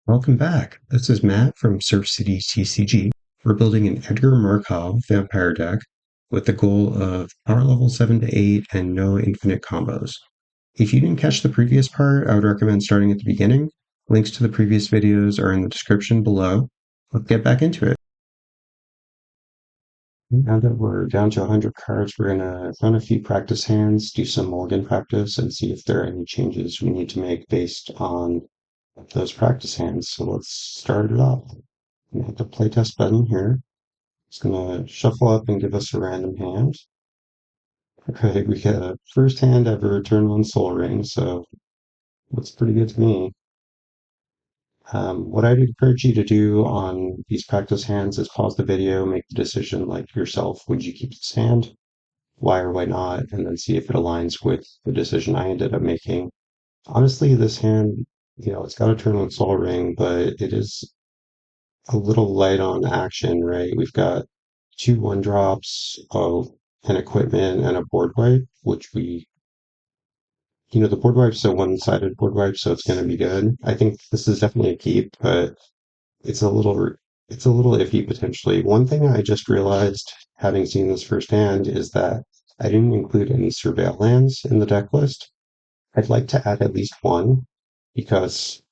Welcome back. This is Matt from Surf City TCG. We're building an Edgar Markov vampire deck with the goal of power level 7 to 8 and no infinite combos. If you didn't catch the previous part, I would recommend starting at the beginning. Links to the previous videos are in the description below. Let's get back into it. Now that we're down to 100 cards, we're going to run a few practice hands, do some mulligan practice, and see if there are any changes we need to make based on those practice hands. So let's start it off. I'm gonna hit the playtest button here. It's gonna shuffle up and give us a random hand. Okay, we get a first hand ever turn on Soul Ring, so looks pretty good to me. What I'd encourage you to do on these practice hands is pause the video, make the decision like yourself. Would you keep this hand? Why or why not? And then see if it aligns with the decision I ended up making. Honestly, this hand, it's got a turn on Soul Ring, but it is a little light on action, right? We've got two one drops of an equipment and a board wipe, which the board wipe's a one-sided board wipe, so it's going to be good. I think this is definitely a keep, but it's a little it's a little iffy potentially. One thing I just realized, having seen this firsthand, is that I didn't include any surveil lands in the deck list. I'd like to add at least one because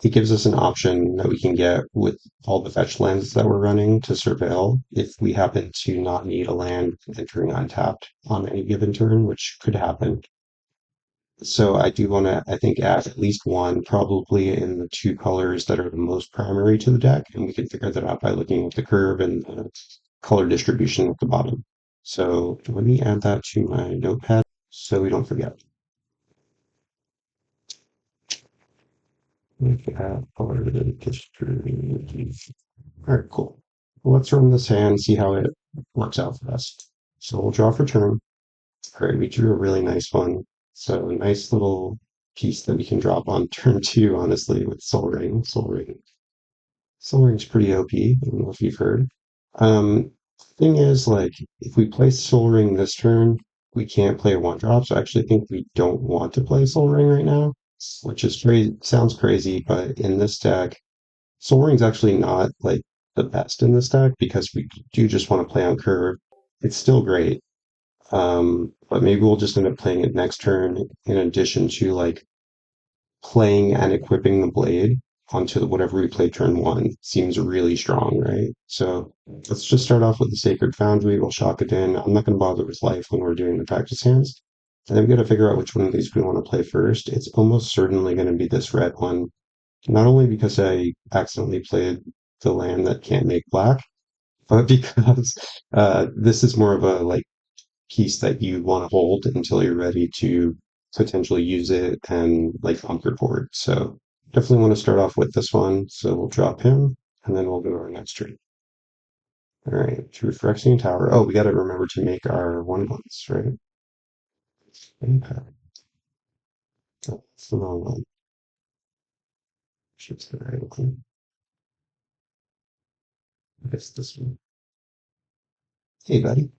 it gives us an option that we can get with all the fetch lands that we're running to surveil if we happen to not need a land entering untapped on any given turn, which could happen. So I do want to, I think, add at least one, probably in the two colors that are the most primary to the deck, and we can figure that out by looking at the curve and the color distribution at the bottom. So let me add that to my notepad so we don't forget. Look at color distribution. All right, cool. Well, let's run this hand, see how it works out for us. So we'll draw for turn. All right, we drew a really nice one. So a nice little piece that we can drop on turn two, honestly, with Soul Ring. Soul Ring's pretty OP. I don't know if you've heard. Thing is, like, if we play Soul Ring this turn, we can't play a one drop. So I actually think we don't want to play Soul Ring right now, which is crazy. Sounds crazy, but in this deck, Soul Ring's actually not like the best in this deck because we do just want to play on curve. It's still great, but maybe we'll just end up playing it next turn in addition to like playing and equipping the blade onto whatever we play turn one. Seems really strong, right? So let's just start off with the Sacred Foundry. We'll shock it in. I'm not going to bother with life when we're doing the practice hands. And then we got to figure out which one of these we want to play first. It's almost certainly going to be this red one, not only because I accidentally played the land that can't make black, but because this is more of a like piece that you want to hold until you're ready to potentially use it and like bump your board. So definitely want to start off with this one. So we'll drop him and then we'll go to our next tree. All right, to Phyrexian Tower. Oh, we got to remember to make our 1/1s, right? Okay. Oh, that's the wrong one. Should the right one. I guess this one. Hey, buddy.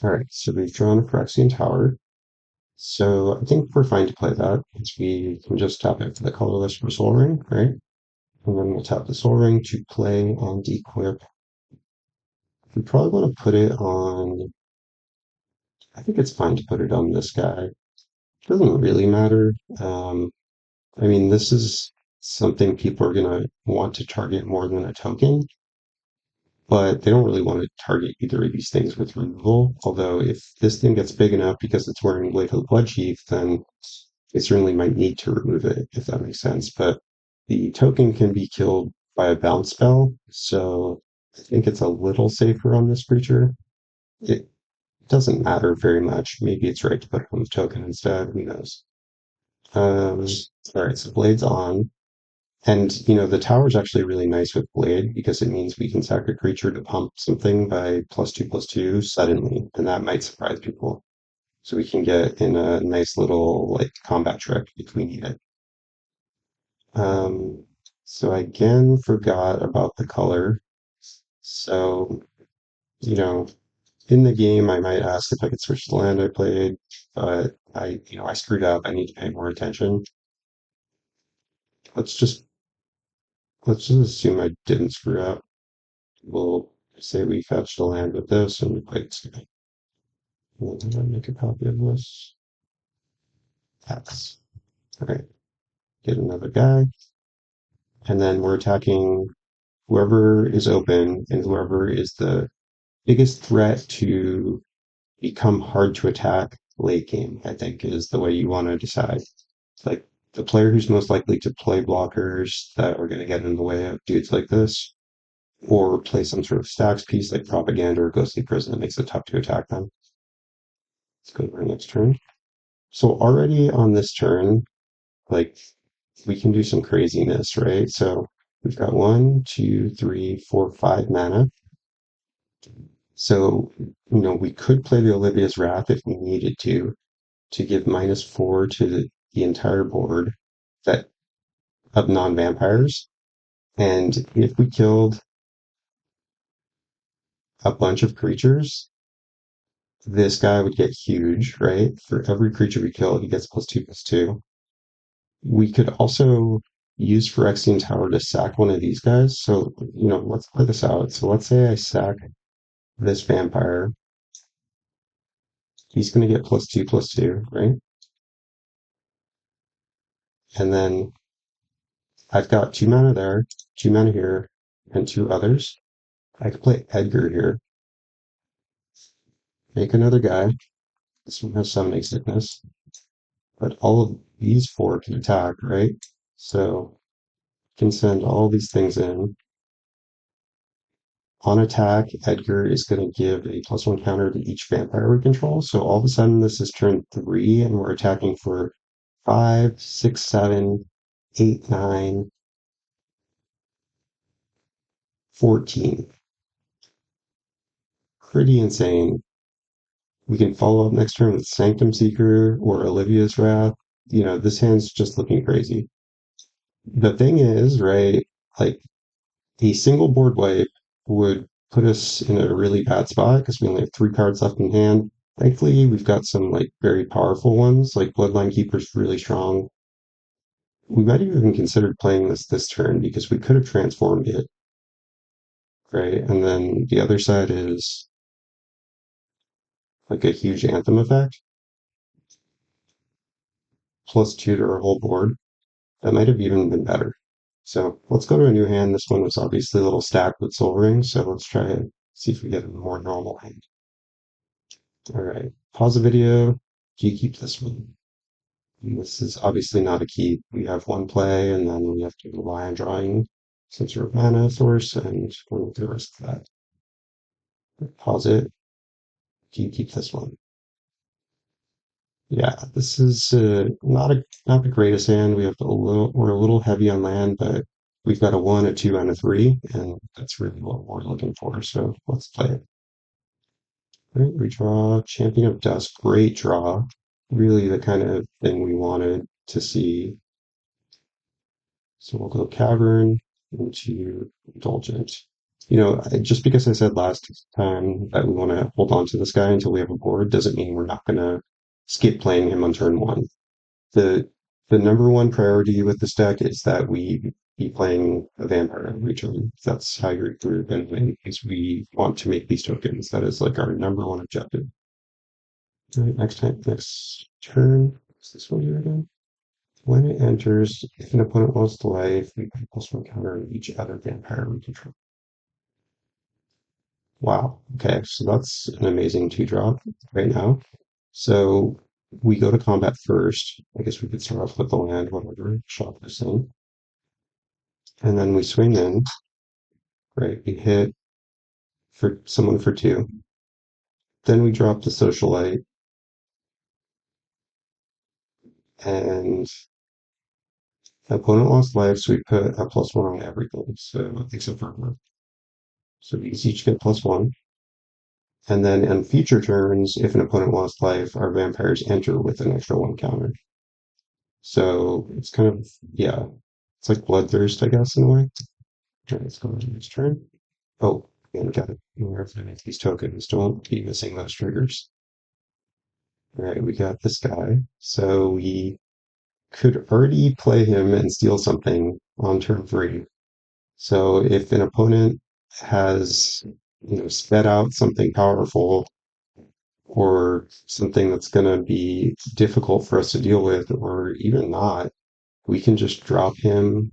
All right, so we've drawn a Phyrexian Tower. So I think we're fine to play that. We can just tap it for the colorless for Soul Ring, right? And then we'll tap the Soul Ring to play and equip. We probably want to put it on. I think it's fine to put it on this guy. It doesn't really matter. I mean, this is something people are going to want to target more than a token, but they don't really want to target either of these things with removal. Although, if this thing gets big enough because it's wearing Blade of the Bloodchief, then they certainly might need to remove it, if that makes sense. But the token can be killed by a bounce spell, so I think it's a little safer on this creature. It doesn't matter very much. Maybe it's right to put it on the token instead. Who knows? Um, all right, so Blade's on. And, the tower's actually really nice with Blade because it means we can sack a creature to pump something by +2/+2 suddenly, and that might surprise people. So we can get in a nice little like combat trick if we need it. Um, so I again forgot about the color. So, you know, in the game I might ask if I could switch the land I played, but I screwed up. I need to pay more attention. Let's just let's just assume I didn't screw up. We'll say we fetched a land with this and we played this guy. We'll make a copy of this. X. All right, get another guy. And then we're attacking whoever is open and whoever is the biggest threat to become hard to attack late game, I think, is the way you want to decide. Like the player who's most likely to play blockers that are going to get in the way of dudes like this, or play some sort of stacks piece like propaganda or ghostly prison that makes it tough to attack them. Let's go to our next turn. So already on this turn, like we can do some craziness, right? So we've got 1, 2, 3, 4, 5 mana. So, we could play the Olivia's Wrath if we needed to give -4 to the entire board that of non-vampires. And if we killed a bunch of creatures, this guy would get huge, right? For every creature we kill, he gets +2/+2. We could also use Phyrexian Tower to sack one of these guys. So, let's play this out. So let's say I sack this vampire. He's going to get +2/+2, right? And then I've got 2 mana there, 2 mana here, and 2 others. I could play Edgar here, make another guy. This one has summoning sickness, but all of these 4 can attack, right? So can send all these things in. On attack, Edgar is going to give a +1 counter to each vampire we control. So all of a sudden, this is turn 3, and we're attacking for 5, 6, 7, 8, 9, 14. Pretty insane. We can follow up next turn with Sanctum Seeker or Olivia's Wrath. This hand's just looking crazy. The thing is, right, like a single board wipe would put us in a really bad spot because we only have 3 cards left in hand. Thankfully, we've got some like very powerful ones, like Bloodline Keeper's really strong. We might have even considered playing this turn because we could have transformed it, right? And then the other side is like a huge Anthem effect, +2 to our whole board. That might have even been better. So let's go to a new hand. This one was obviously a little stacked with Soul Rings, so let's try and see if we get a more normal hand. All right, pause the video. Do you keep this one? And this is obviously not a keep. We have one play, and then we have to rely on drawing some sort of mana source, and we'll do the rest of that. Pause it. Do you keep this one? Yeah, this is not the greatest hand. We're a little heavy on land, but we've got a 1, a 2, and a 3, and that's really what we're looking for. So let's play it. All right, we draw Champion of Dusk. Great draw. Really the kind of thing we wanted to see. So we'll go Cavern into Indulgent. Just because I said last time that we want to hold on to this guy until we have a board doesn't mean we're not going to skip playing him on turn 1. The number one priority with this deck is that we be playing a vampire every turn. That's how you're going to win, because we want to make these tokens. That is like our number one objective. All right, next turn. What's this one here again? When it enters, if an opponent lost life, we put +1 counter on each other vampire we control. Wow. Okay, so that's an amazing 2-drop right now. So we go to combat first. I guess we could start off with the land, whatever, shop this in. And then we swing in, right? We hit for someone for 2. Then we drop the socialite, and the opponent lost life, so we put a +1 on everything. So except for one. So these each get +1. And then on future turns, if an opponent lost life, our vampires enter with an extra 1 counter. So it's kind of, yeah, it's like Bloodthirst, I guess, in a way. All right, let's go to the next turn. Oh, and got it. Where if I make these tokens, don't be missing those triggers. All right, we got this guy. So we could already play him and steal something on turn 3. So if an opponent has, sped out something powerful or something that's going to be difficult for us to deal with, or even not, we can just drop him.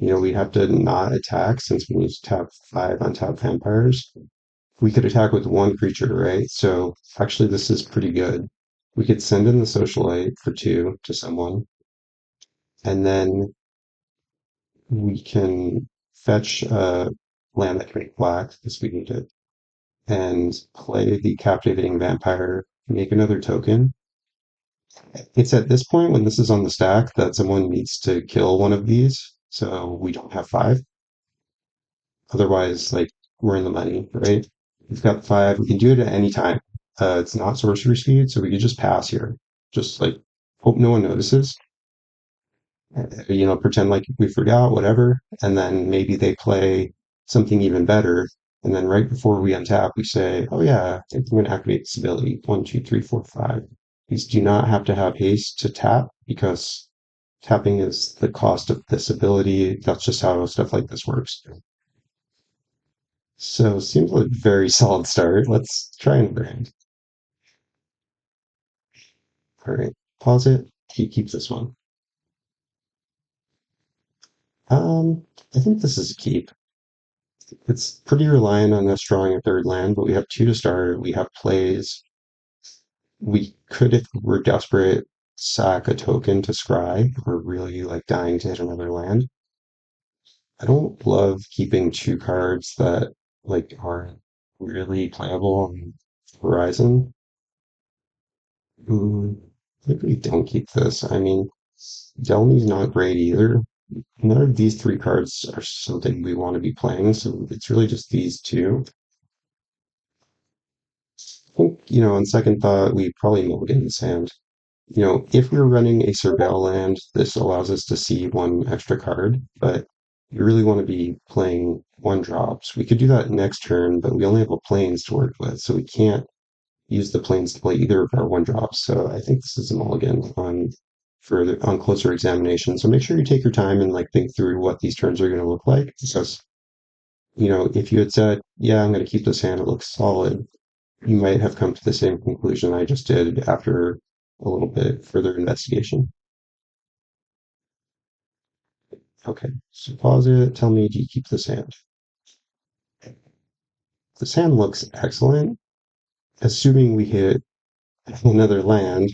We have to not attack since we need to tap 5 untapped vampires. We could attack with one creature, right? So actually, this is pretty good. We could send in the Socialite for 2 to someone, and then we can fetch a land that can make black because we need it, and play the Captivating Vampire, make another token. It's at this point when this is on the stack that someone needs to kill one of these, so we don't have 5. Otherwise, like, we're in the money, right? We've got 5. We can do it at any time. It's not sorcery speed, so we could just pass here. Just like hope no one notices. Pretend like we forgot, whatever, and then maybe they play something even better. And then right before we untap, we say, "Oh yeah, I think I'm going to activate this ability. 1, 2, 3, 4, 5." These do not have to have haste to tap because tapping is the cost of this ability. That's just how stuff like this works. So seems like a very solid start. Let's try and brand. All right, pause it. Keep this one. I think this is a keep. It's pretty reliant on us drawing a third land, but we have 2 to start. We have plays. We could, if we're desperate, sack a token to scry if we're really like dying to hit another land. I don't love keeping 2 cards that like aren't really playable on Horizon. Maybe we don't keep this. I mean, Delny's not great either. None of these 3 cards are something we want to be playing, so it's really just these 2. I think, on second thought, we probably mulligan this hand. If we're running a Surveil land, this allows us to see 1 extra card, but you really want to be playing 1 drops. We could do that next turn, but we only have a plains to work with, so we can't use the plains to play either of our 1 drops. So I think this is a mulligan on closer examination. So make sure you take your time and like think through what these turns are going to look like. Because if you had said, "Yeah, I'm going to keep this hand, it looks solid," you might have come to the same conclusion I just did after a little bit further investigation. Okay, so pause it. Tell me, do you keep this hand? This hand looks excellent. Assuming we hit another land,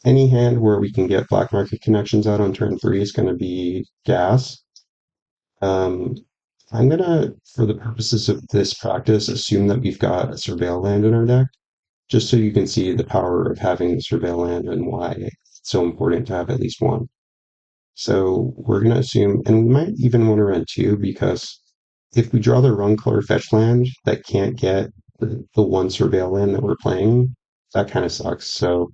any hand where we can get black market connections out on turn 3 is going to be gas. Um, I'm going to, for the purposes of this practice, assume that we've got a Surveil land in our deck, just so you can see the power of having the Surveil land and why it's so important to have at least 1. So we're going to assume, and we might even want to run 2 because if we draw the wrong color fetch land that can't get the 1 Surveil land that we're playing, that kind of sucks. So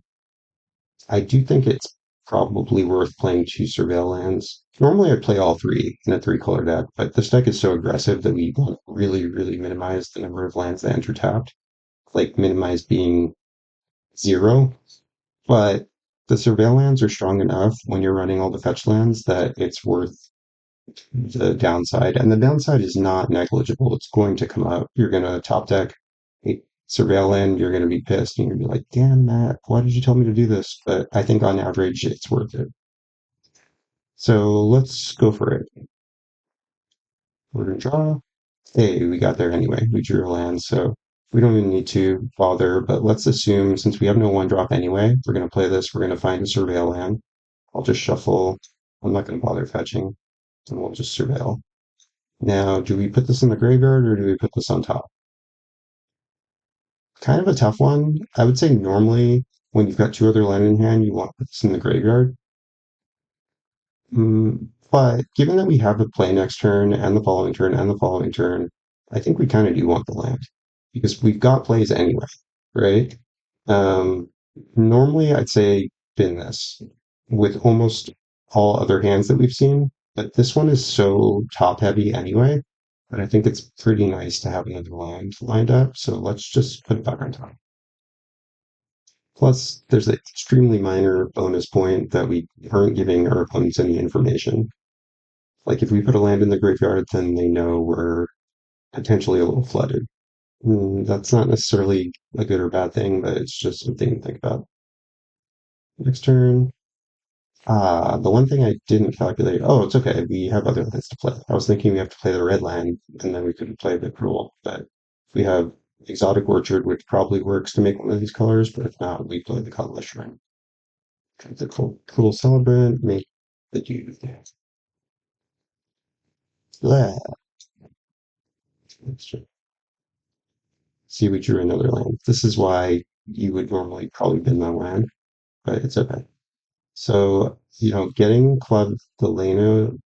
I do think it's probably worth playing 2 Surveil lands. Normally I'd play all 3 in a 3-color deck, but this deck is so aggressive that we want to really, really minimize the number of lands that enter tapped. Like minimize being 0. But the Surveil lands are strong enough when you're running all the fetch lands that it's worth the downside. And the downside is not negligible. It's going to come up. You're going to top deck a Surveil land, you're going to be pissed, and you're going to be like, "Damn, Matt, why did you tell me to do this?" But I think on average, it's worth it. So let's go for it. We're going to draw. Hey, we got there anyway. We drew a land, so we don't even need to bother. But let's assume, since we have no 1-drop anyway, we're going to play this. We're going to find a Surveil land. I'll just shuffle. I'm not going to bother fetching, and we'll just Surveil. Now, do we put this in the graveyard or do we put this on top? Kind of a tough one. I would say normally when you've got 2 other land in hand, you want to put this in the graveyard. But given that we have the play next turn and the following turn and the following turn, I think we kind of do want the land because we've got plays anyway, right? Um, Normally I'd say bin this with almost all other hands that we've seen, but this one is so top heavy anyway that I think it's pretty nice to have another land lined up. So let's just put it back on top. Plus, there's an extremely minor bonus point that we aren't giving our opponents any information. Like if we put a land in the graveyard, then they know we're potentially a little flooded. That's not necessarily a good or bad thing, but it's just something to think about. Next turn. The one thing I didn't calculate. Oh, it's okay. We have other lands to play. I was thinking we have to play the red land, and then we could play the cruel. But we have Exotic Orchard, which probably works to make one of these colors, but if not, we play the colorless shrine. The cool celebrant, make the dude. Blah. See, we drew another land. This is why you would normally probably bin that land, but it's okay. So, getting Club Clavile-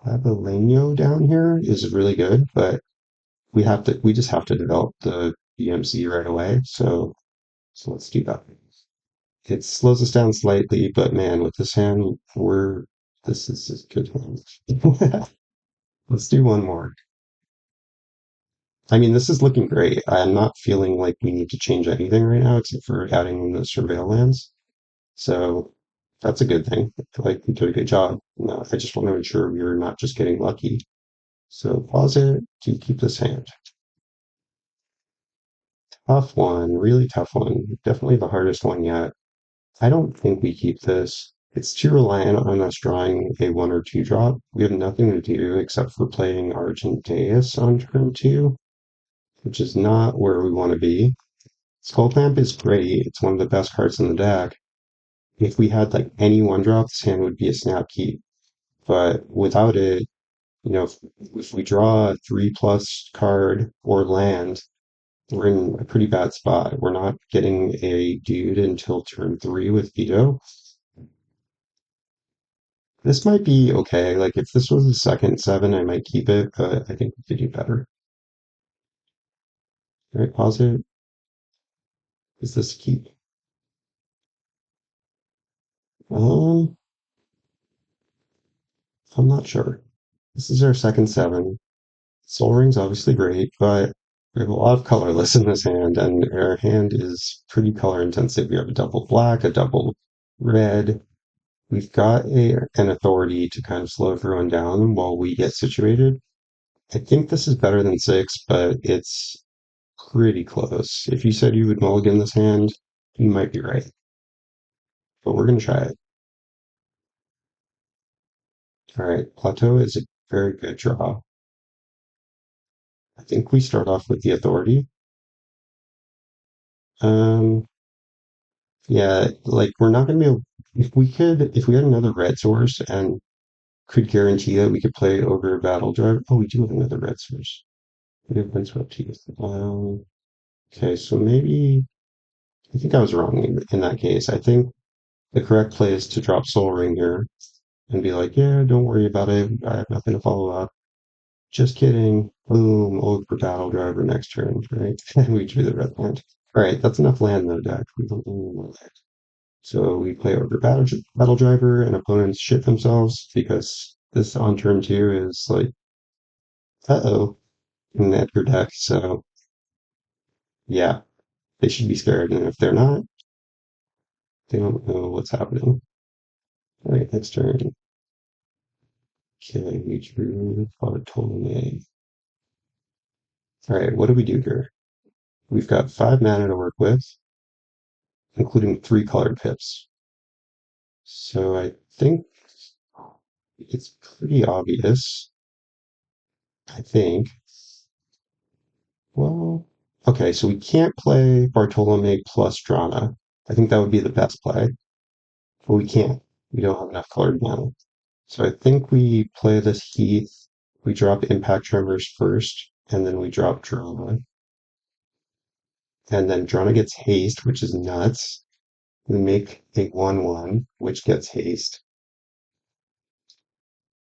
Clavileño down here is really good, but we just have to develop the BMC right away. So let's do that. It slows us down slightly, but man, with this hand, this is a good hand. Let's do one more. I mean, this is looking great. I'm not feeling like we need to change anything right now except for adding the surveil lands. So that's a good thing. I feel like we did a good job. No, I just want to ensure we are not just getting lucky. So pause it to keep this hand. Tough one, really tough one. Definitely the hardest one yet. I don't think we keep this. It's too reliant on us drawing a one or two drop. We have nothing to do except for playing Argent Deus on turn two, which is not where we want to be. Skullclamp is great. It's one of the best cards in the deck. If we had like any one drop, this hand would be a snap keep. But without it, if we draw a 3+ card or land, we're in a pretty bad spot. We're not getting a dude until turn three with veto. This might be okay. Like if this was a second seven, I might keep it, but I think we could do better. All right, pause it. Is this a keep? Um, I'm not sure. This is our second seven. Soul Ring's obviously great, but we have a lot of colorless in this hand, and our hand is pretty color intensive. We have a double black, a double red. We've got an authority to kind of slow everyone down while we get situated. I think this is better than six, but it's pretty close. If you said you would mulligan this hand, you might be right, but we're going to try it. All right, Plateau is a very good draw. I think we start off with the authority. Um, Yeah, like we're not gonna be able if we had another red source and could guarantee that we could play over Battle Drive. Oh, we do have another red source. We have Windswept Teeth. Okay, so maybe I think I was wrong in that case. I think the correct play is to drop Soul Ring here and be like, yeah, don't worry about it. I have nothing to follow up. Just kidding. Boom, over Battle Driver next turn, right? And we drew the red land. All right, that's enough land though, deck. We don't need more land. So we play over battle driver and opponents shit themselves because this on turn two is like, uh-oh, in the Edgar deck. So yeah, they should be scared. And if they're not, they don't know what's happening. All right, next turn. Okay, we drew Bartolome. All right, what do we do here? We've got 5 mana to work with, including 3 colored pips. So I think it's pretty obvious. I think. Well, okay, so we can't play Bartolome plus Drana. I think that would be the best play, but we can't. We don't have enough colored mana. So I think we play this Heath. We drop Impact Tremors first, and then we drop Drana. And then Drana gets haste, which is nuts. We make a 1/1, which gets haste.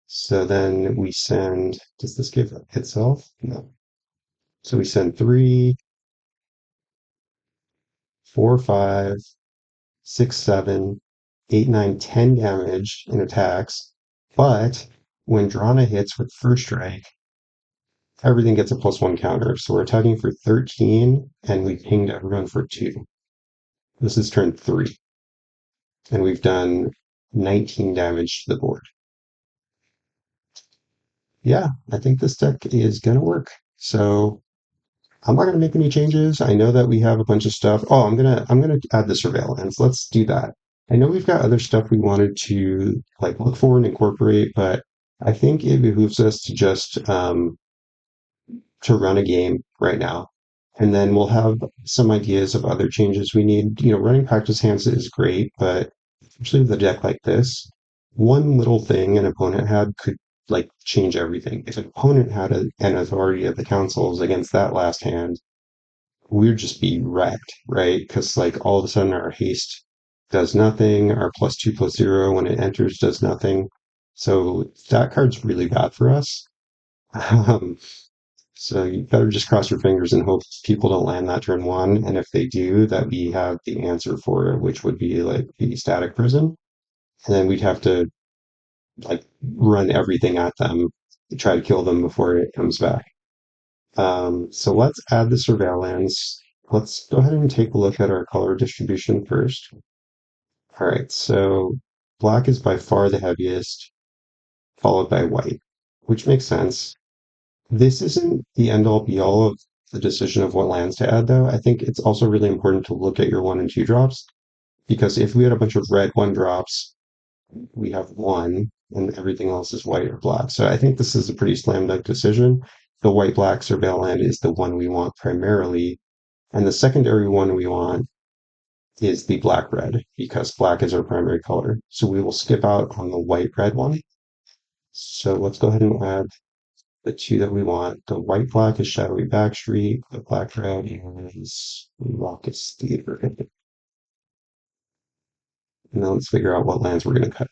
So then we send. Does this give itself? No. So we send 3, 4, 5, 6, 7, 8, 9, 10 damage in attacks. But when Drana hits with first strike, everything gets a +1 counter. So we're attacking for 13 and we pinged everyone for 2. This is turn 3. And we've done 19 damage to the board. yeah, I think this deck is gonna work. So I'm not gonna make any changes. I know that we have a bunch of stuff. Oh, I'm gonna add the surveillance. Let's do that. I know we've got other stuff we wanted to like look for and incorporate, but I think it behooves us to just to run a game right now. And then we'll have some ideas of other changes we need. Running practice hands is great, but especially with a deck like this, one little thing an opponent had could like change everything. If an opponent had an authority of the councils against that last hand, we'd just be wrecked, right? Because like all of a sudden our haste does nothing, our +2/+0 when it enters does nothing. So that card's really bad for us. Um, so you better just cross your fingers and hope people don't land that turn one. And if they do, that we have the answer for it, which would be like the static prison. And then we'd have to like run everything at them to try to kill them before it comes back. So let's add the surveillance. Let's go ahead and take a look at our color distribution first. All right, so black is by far the heaviest, followed by white, which makes sense. This isn't the end all be all of the decision of what lands to add, though. I think it's also really important to look at your 1 and 2 drops, because if we had a bunch of red 1 drops, we have one, and everything else is white or black. So I think this is a pretty slam dunk decision. The white black surveil land is the one we want primarily, and the secondary one we want is the black red, because black is our primary color. So we will skip out on the white red one. So let's go ahead and add the two that we want. The white black is Shadowy Backstreet. The black red is Raucous Theater. And now let's figure out what lands we're going to cut.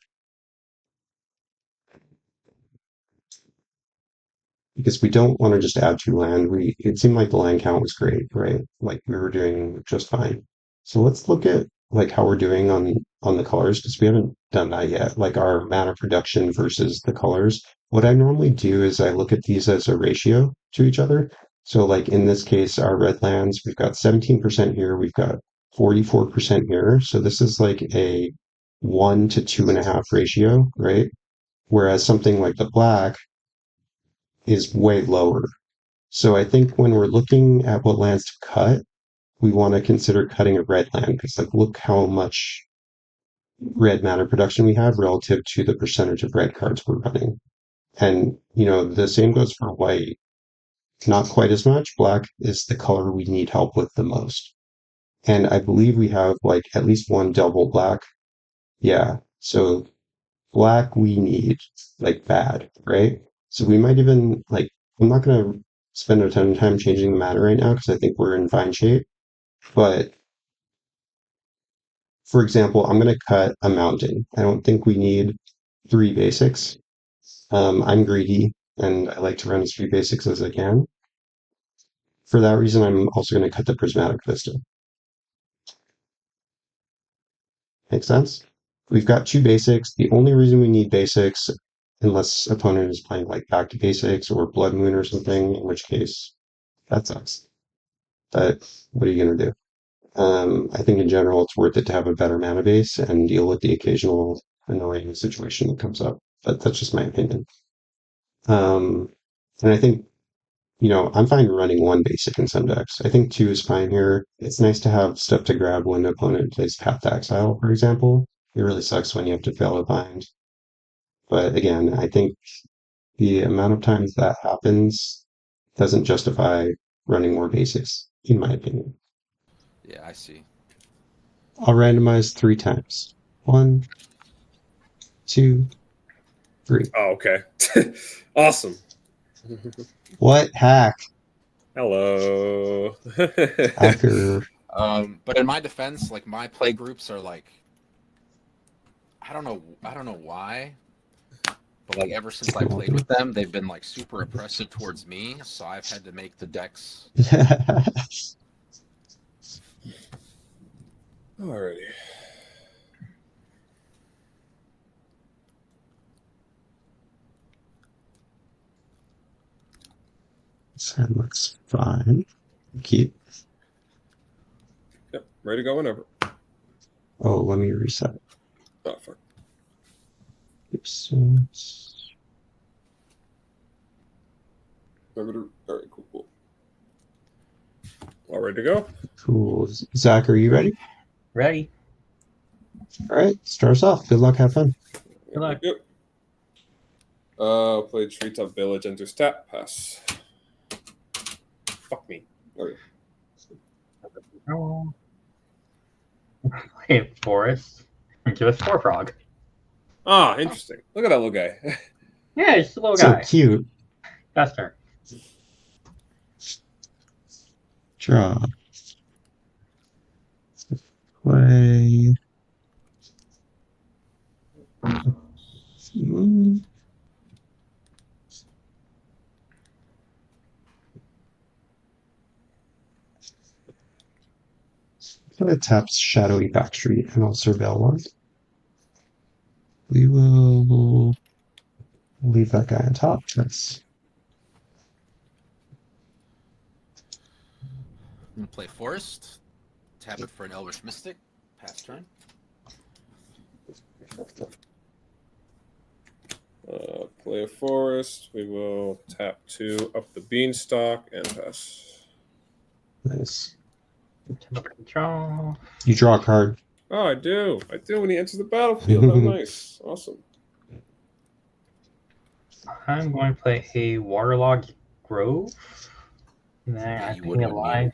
Because we don't want to just add 2 land. It seemed like the land count was great, right? Like we were doing just fine. So let's look at like how we're doing on the colors, because we haven't done that yet. Like our mana production versus the colors. What I normally do is I look at these as a ratio to each other. So like in this case, our red lands, we've got 17% here, we've got 44% here. So this is like a 1 to 2.5 ratio, right? Whereas something like the black is way lower. So I think when we're looking at what lands to cut, we want to consider cutting a red land, because like look how much red mana production we have relative to the percentage of red cards we're running. And the same goes for white. Not quite as much. Black is the color we need help with the most. And I believe we have like at least one double black. Yeah. So black we need like bad, right? So we might even like I'm not gonna spend a ton of time changing the matter right now because I think we're in fine shape. But for example, I'm gonna cut a mountain. I don't think we need 3 basics. I'm greedy and I like to run as few basics as I can. For that reason, I'm also gonna cut the prismatic vista. Make sense? We've got 2 basics. The only reason we need basics, unless opponent is playing like back to basics or blood moon or something, in which case that sucks. But what are you going to do? I think in general, it's worth it to have a better mana base and deal with the occasional annoying situation that comes up. But that's just my opinion. Um, and I think, I'm fine running 1 basic in some decks. I think 2 is fine here. It's nice to have stuff to grab when the opponent plays Path to Exile, for example. It really sucks when you have to fail a bind. But again, I think the amount of times that happens doesn't justify running more basics, in my opinion. Yeah, I see. I'll randomize 3 times. 1, 2, 3. Oh, okay. Awesome. What hack? Hello. Hacker. But in my defense, like my play groups are like, I don't know why, but like ever since I played with them, they've been like super oppressive towards me. So I've had to make the decks. Alrighty. That looks fine. Keep. Yep. Ready to go whenever. Oh, let me reset. Oh, fuck. Oops. All right, cool. All ready to go? Cool. Zach, are you ready? Ready? All right, start us off. Good luck, have fun. Good luck. Yep. Play Treetop Village, enter stat, pass. Fuck me. Okay. Oh. Play Forest. Into a Spore Frog. Ah, interesting. Look at that little guy. Yeah, it's a little So guy. cute. That's turn. Draw. Play. Gonna tap Shadowy Backstreet and I'll surveil one. We will leave that guy on top. That's I'm gonna play Forest. Tap it for an Elvish Mystic. Pass turn. Play a forest. We will tap 2 up the beanstalk and pass. nice. Draw. You draw a card. Oh, I do. When he enters the battlefield. Oh, nice. Awesome. I'm going to play a Waterlogged Grove. And then Yeah, I'm you picking would a with me. live.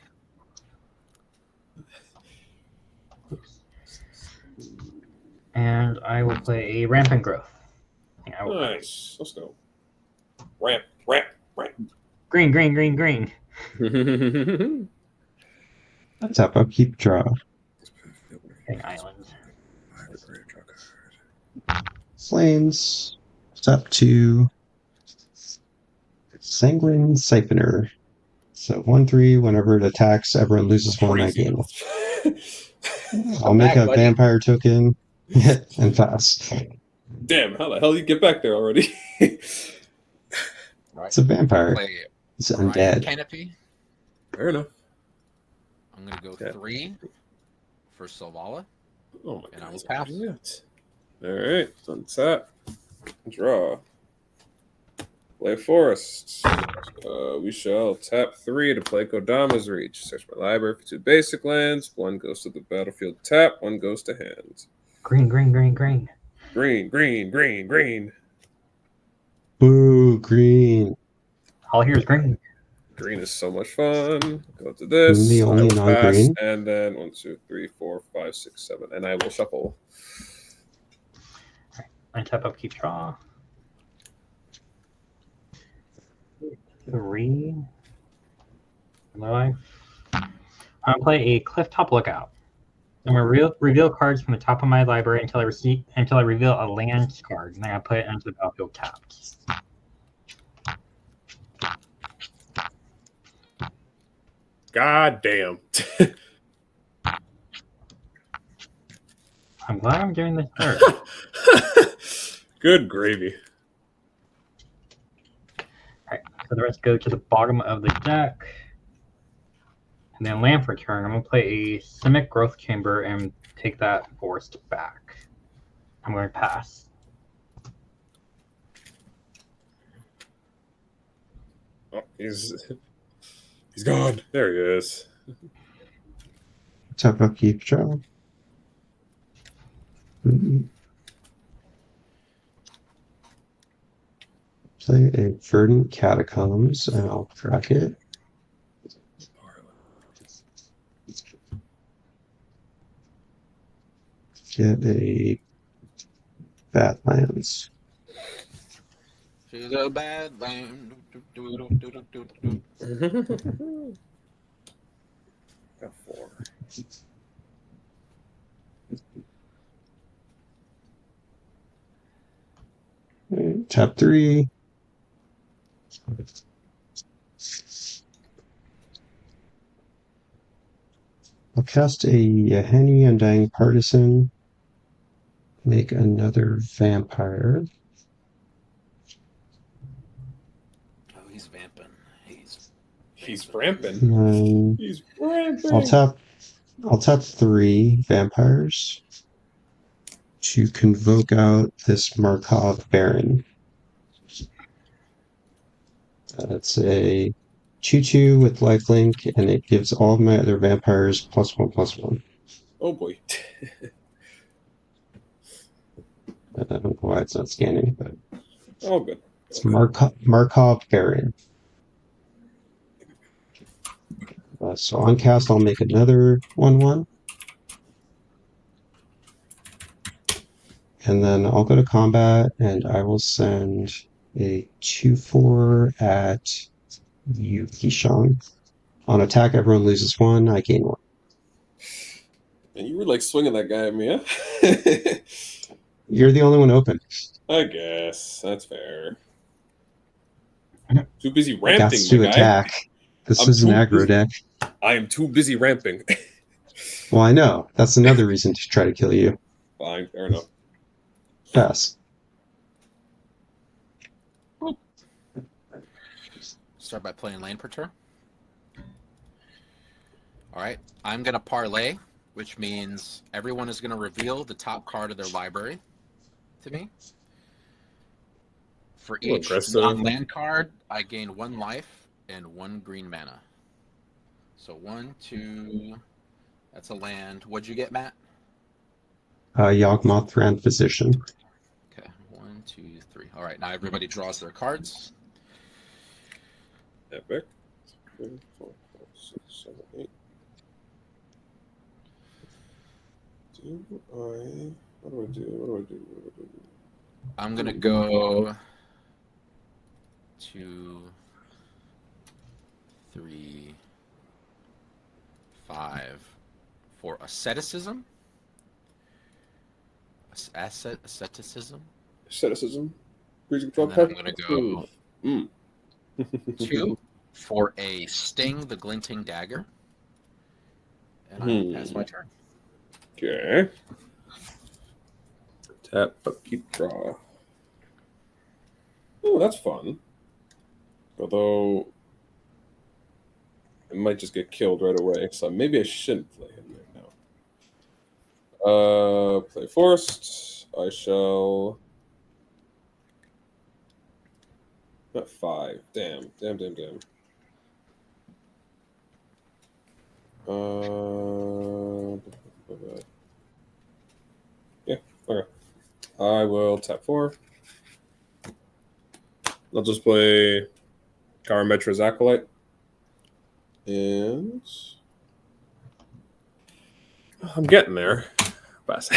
And I will play a Rampant Growth. I will Nice. Let's go. Ramp. Green, green, green, green. Tap up, keep draw. An island. Flames. Tap 2. Sanguine Siphoner. So 1/3, whenever it attacks, everyone loses 1 that game. I'll make back, a buddy. vampire token and pass. Damn, how the hell did you get back there already? Right. It's a vampire. Play It's Ryan undead. Canopy. Fair enough. I'm gonna go Okay. 3 for Selvala. Oh my And I god. will pass. Alright, untap. Draw. Play forest. We shall tap 3 to play Kodama's Reach. Search my library for 2 basic lands. 1 goes to the battlefield tap, 1 goes to hand. Green, green, green, green. Green. Boo, green. All here is green. Green is so much fun. Go to this. I'm the only I will pass, non-green. and then 1, 2, 3, 4, 5, 6, 7, and I will shuffle. I tap up, keep draw. 3. Life. I'm gonna play a Clifftop Lookout. I'm gonna reveal cards from the top of my library until I reveal a land card, and then I put it into the battlefield tapped. God damn. I'm glad I'm doing this third. Good gravy. So the rest go to the bottom of the deck. And then land for turn. I'm going to play a Simic Growth Chamber and take that forest back. I'm going to pass. Oh, he's gone. There he is. Tap up, keep draw. Play a Verdant Catacombs and I'll crack it. Get a Badlands. To the bad land. Got 4. Tap 3. I'll cast a Yaheni Undying Partisan. Make another vampire. Oh, he's vamping. He's ramping. And He's ramping. I'll tap 3 vampires to convoke out this Markov Baron. It's a 2/2 with lifelink, and it gives all of my other vampires +1/+1. Oh boy. I don't know why it's not scanning, but Oh good. it's Markov Baron. So on cast, I'll make another 1/1. And then I'll go to combat, and I will send a 2/4 at you, Kishang. On attack, everyone loses 1. I gain 1. And you were like swinging that guy at me, huh? You're the only one open. I guess that's fair. Too busy I got ramping, to my guy. attack. This I'm is an too aggro busy. deck. I am too busy ramping. Well, I know. That's another reason to try to kill you. Fine, fair enough. Pass. Start by playing lane per turn. All right, I'm going to parlay, which means everyone is going to reveal the top card of their library to me. For each non-land card, I gain 1 life and 1 green mana. So 1, 2, that's a land. What'd you get, Matt? Yawgmoth Grand Physician. Okay, 1, 2, 3. All right, now everybody draws their cards. Epic. 3, 4, 5, 6, 7, 8. What do I do? I'm going to go 2, 3, 5 for asceticism. Asceticism. Freezing And then I'm going to go 2 for a Sting the Glinting Dagger. And I pass my turn. Okay. Tap, upkeep, draw. Oh, that's fun. Although it might just get killed right away, so maybe I shouldn't play him right now. Play Forest. I shall. Not 5. Damn. Yeah, okay. I will tap 4. I'll just play Karametra's Acolyte. And I'm getting there. Pass.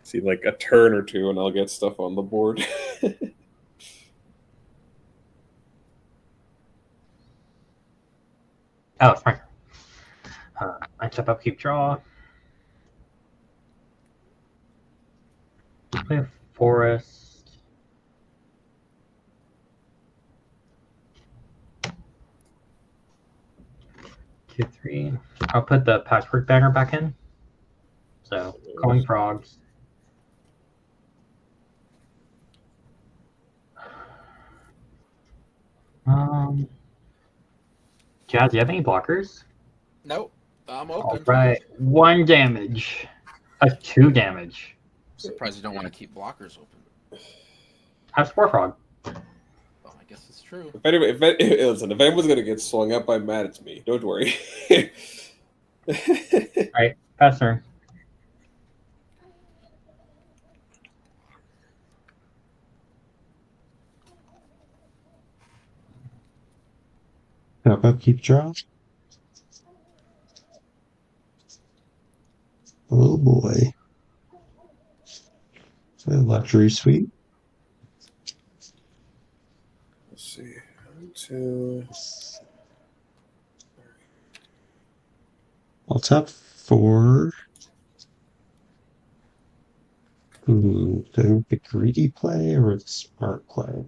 See, like a turn or two, and I'll get stuff on the board. Oh, it's fine. I tap up, keep draw. Play a forest. Two, 3. I'll put the patchwork banner back in. So, calling frogs. Jazz, do you have any blockers? Nope, I'm open. All right, 1 damage. 2 damage. Surprised you don't want to keep blockers open. Have Spore Frog. Well, I guess it's true. Listen, if anyone's gonna get swung up by Matt, it's me. Don't worry. All right, pass turn. Tap upkeep, draw. Oh boy. A luxury suite. Let's see. 2. I'll tap 4. Do I make the greedy play or the smart play?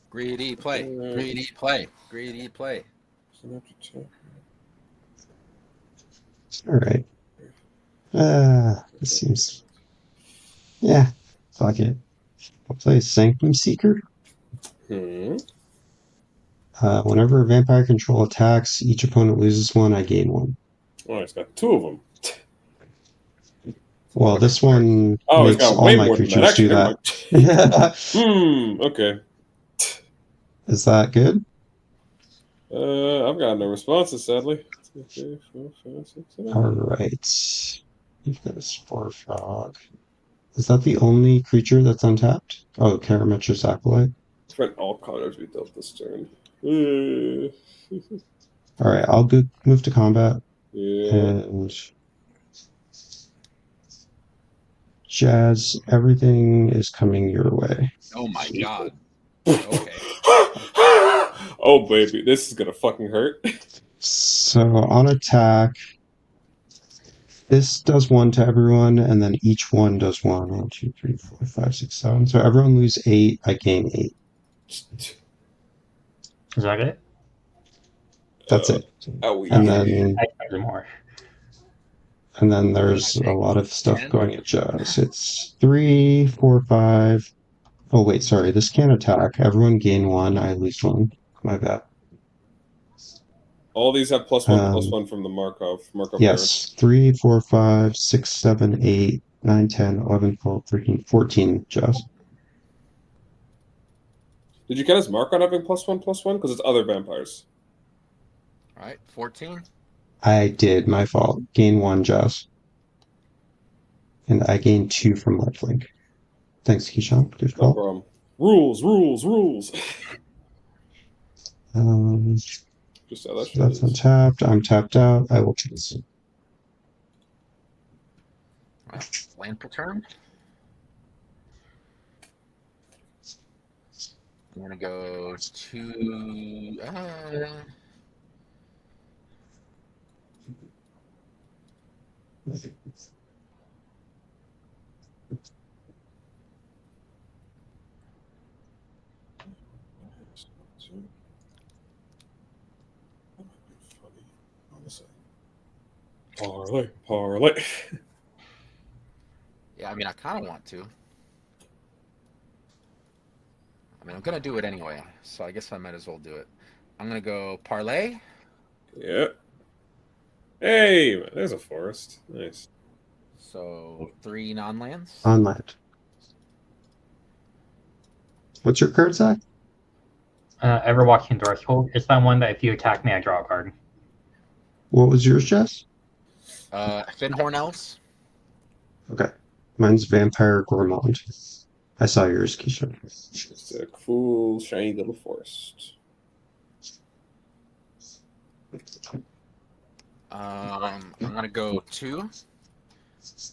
Greedy play. Greedy play. Greedy play. All right. This seems. Yeah, fuck it. I'll play Sanctum Seeker. Whenever a vampire control attacks, each opponent loses 1. I gain 1. Oh, it's got 2 of them. Well, this one Oh, it's makes got all way my more than that. creatures Actually, do never that. mind. Okay. Is that good? I've got no responses, sadly. 2, 3, 4, 5, 6, 7. All right. You've got a Spore Frog. Is that the only creature that's untapped? Oh, Karametra's Acolyte. Prevent all counters we dealt this turn. All right, I'll go move to combat. Yeah. And Jazz, everything is coming your way. Oh my god. Okay. Oh baby, this is gonna fucking hurt. So on attack, this does 1 to everyone, and then each one does 1. 1, 2, 3, 4, 5, 6, 7. So everyone lose 8. I gain 8. Is that it? That's it. Oh, And yeah. then I expected more. and then there's a lot of stuff going at Jazz. It's 3, 4, 5. Oh wait, sorry. This can't attack. Everyone gain 1. I lose 1. My bad. All these have +1/+1 from the Markov. Yes. 3, 4, 5, 6, 7, 8, 9, 10, 11, 12, 13, 14. Jazz. Did you get his Markov having +1/+1? Because it's other vampires. All right, 14. I did. My fault. Gain 1, Jazz. And I gained 2 from lifelink. Thanks, Keyshawn. Good No call. problem. Rules. Just how that shit That's is. untapped. I'm tapped out. I will choose. All right, land per turn. I'm gonna go to. Parlay. Yeah, I mean, I kind of want to. I mean, I'm gonna do it anyway, so I guess I might as well do it. I'm gonna go parlay. Yeah. Hey, there's a forest. Nice. So 3 non-lands. On land. What's your card, Zach? Everwalking Threshold. It's that one that if you attack me, I draw a card. What was yours, Jess? Finhorn Elves. Okay. Mine's Vampire Gourmand. I saw yours, Keisha. It's a cool, shiny little forest. I'm gonna go 2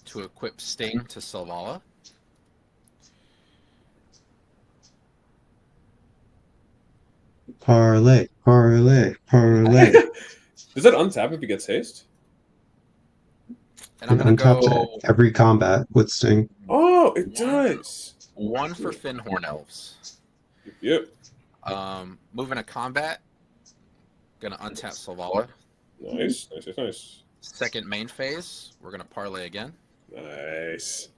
to equip Sting to Selvala. Parlay. Does it untap if he gets haste? And I'm It gonna untaps go it every combat with Sting. Oh, it does. 1 for Finhorn Elves. Yep. Moving to combat. Gonna untap Selvala. Nice. Second main phase, we're gonna parlay again. Nice.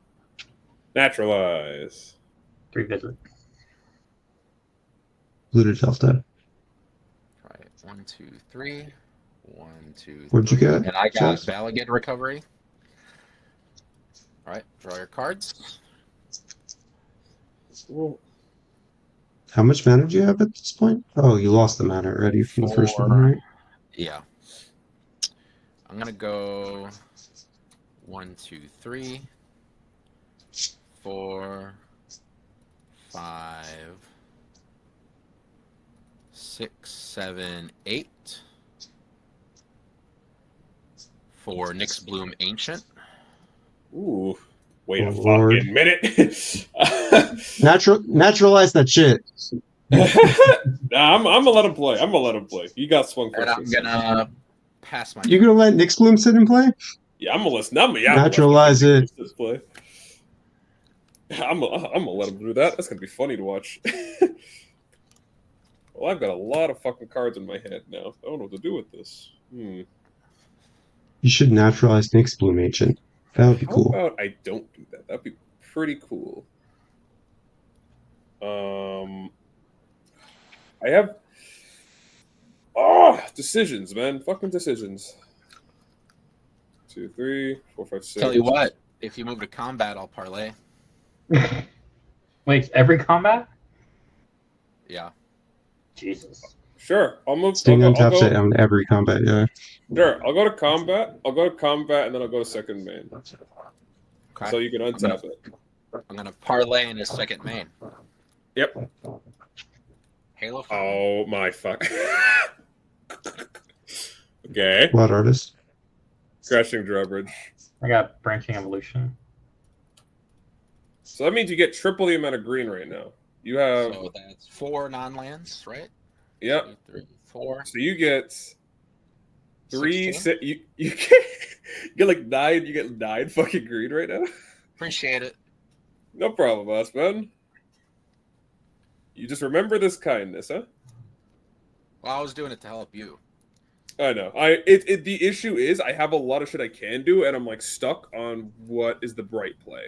Naturalize. 3 visits. Looted Delta. Right, 1, 2, 3. 1, 2, What'd you 3. get, And I got Jess? Valagate Recovery. All right, draw your cards. Well, How much mana do you have at this point? Oh, you lost the mana already from the first one, right? Yeah. I'm gonna go 1, 2, 3, 4, 5, 6, 7, 8. For Nyx Bloom Ancient. ooh. Wait a Oh, Lord. fucking minute. Naturalize that shit. Nah, I'm gonna let him play. You got swung first. And I'm gonna pass my. You gonna let Nyx Bloom sit and play? Yeah, I'm gonna listen. Naturalize it. Play. I'm gonna let him do that. That's gonna be funny to watch. Well, I've got a lot of fucking cards in my head now. I don't know what to do with this. You should naturalize Nyx Bloom Ancient. That would be How cool. about I don't do that? That'd be pretty cool. I have decisions, man. Fucking decisions. 2, 3, 4, 5, 6. Tell you what, If you move to combat, I'll parlay. Wait, every combat? Yeah. Jesus. Sure, I'll move. Staying I'll on go, top I'll set go, on every combat, yeah. sure, I'll go to combat. I'll go to combat, and then I'll go to second main. Okay. So you can untap it. I'm gonna parlay in his second main. Yep. Halo. Oh my fuck. Okay. Blood Artist. Crashing Drawbridge. I got Branching Evolution. So that means you get triple the amount of green right now. You have. So that's 4 non-lands, right? Yep. 2, 3, 4. So you get 3. 16? You get like 9. You get 9 fucking green right now. Appreciate it. No problem, boss man. You just remember this kindness, huh? Well, I was doing it to help you. I know. The issue is I have a lot of shit I can do, and I'm like stuck on what is the right play.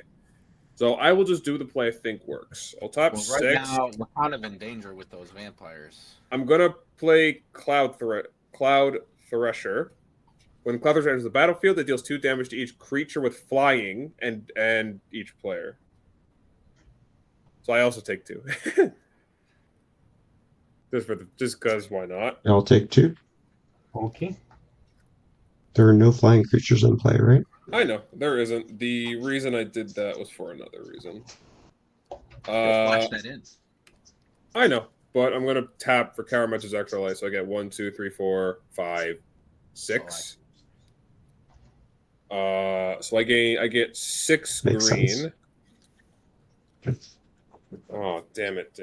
So I will just do the play I think works. I'll top Well, 6. right now, we're kind of in danger with those vampires. I'm gonna play Cloud Thresher. When Cloud Thresher enters the battlefield, it deals 2 damage to each creature with flying and each player. So I also take 2. just because why not? I'll take 2. Okay. There are no flying creatures in play, right? I know there isn't. The reason I did that was for another reason. Flash that in. I know, but I'm gonna tap for Karametra's extra life, so I get 1, 2, 3, 4, 5, 6. So I get 6 Makes green. sense. Oh damn it!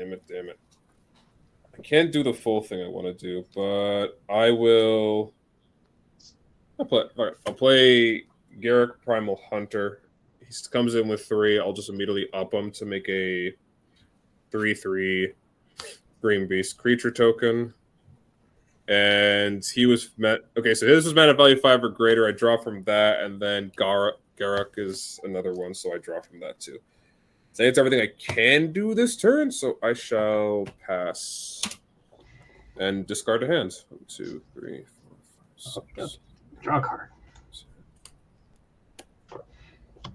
I can't do the full thing I want to do, but I will. I'll play Garruk Primal Hunter. He comes in with 3. I'll just immediately up him to make a 3/3 Green Beast creature token. And he was okay, so this was mana value 5 or greater. I draw from that, and then Garruk is another one, so I draw from that too. So that's everything I can do this turn, so I shall pass and discard a hand. 1, 2, 3, 4, 5, 6. Draw a card.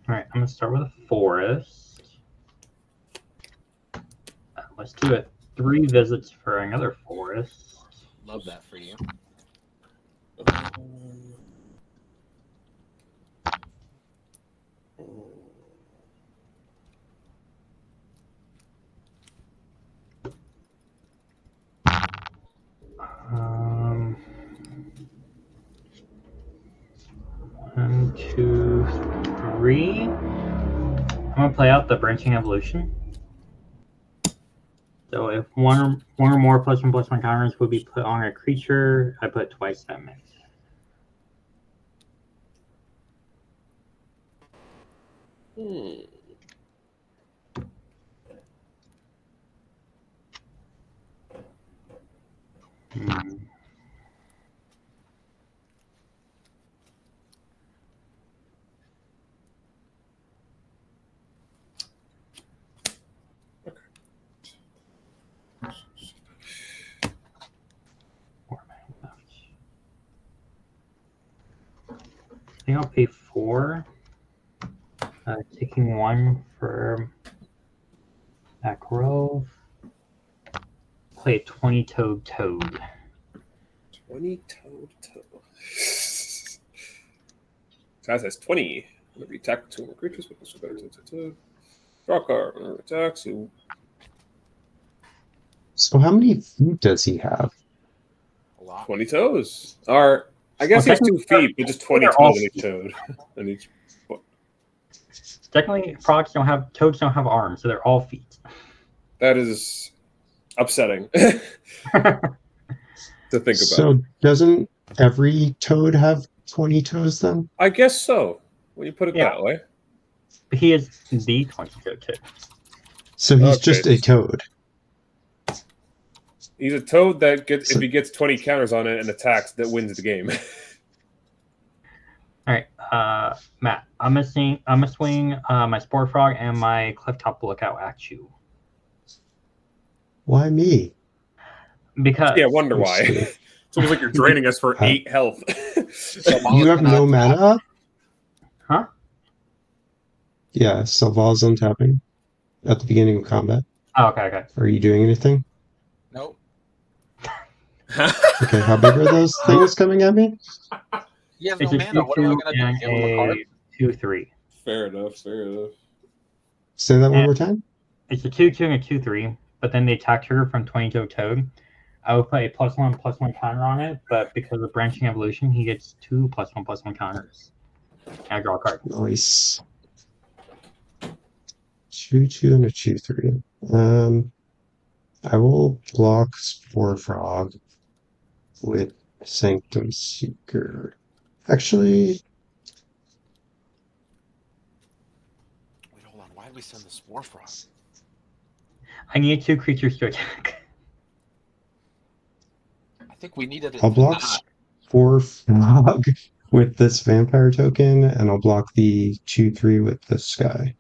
Alright, I'm going to start with a forest. Let's do it. 3 visits for another forest. Love that for you. One, 2, 3. I'm gonna play out the Branching Evolution. So if one or more +1/+1 counters would be put on a creature, I put twice that many. I think I'll pay 4. Taking 1 for Aggro. Play a 20-toed toad. 20-toed toad. Guy says 20. Whenever you attack 2 more creatures with this toad. Draw a card. Whenever it attacks you. So how many feet does he have? A lot. 20 toes. Or I guess he has 2 feet, but just 20 toes on each toad. On each foot. Technically, toads don't have arms, so they're all feet. That is upsetting to think about. So doesn't every toad have 20 toes then? I guess so. When you put it that way. He is the 20-toed toad. So he's just a toad. He's a toad that gets if he gets 20 counters on it and attacks, that wins the game. All right, Matt. I'm gonna swing my Spore Frog and my Clifftop Lookout at you. Why me? Because yeah, wonder why. It's almost like you're draining us for 8 health. You have no mana up? Huh? Yeah, Salval's untapping at the beginning of combat. Oh, okay. Are you doing anything? Nope. Okay, how big are those things coming at me? He has It's no a mana. What am I 2/2 gonna do? and Give him a card? a 2/3. Fair enough. Fair enough. Say that one more time. It's a 2/2 and a 2/3, but then the attack trigger from 22 Toad. I would put a +1/+1 counter on it, but because of branching evolution, he gets 2 +1/+1 counters. And I draw a card. Nice. 2/2 and a 2/3. I will block Spore Frog with Sanctum Seeker. Actually, Wait, hold on. Why did we send the Spore Frog? I need 2 creatures to attack. I think we needed it I'll to block not. Spore Frog with this Vampire token, and I'll block the 2/3 with the Sky.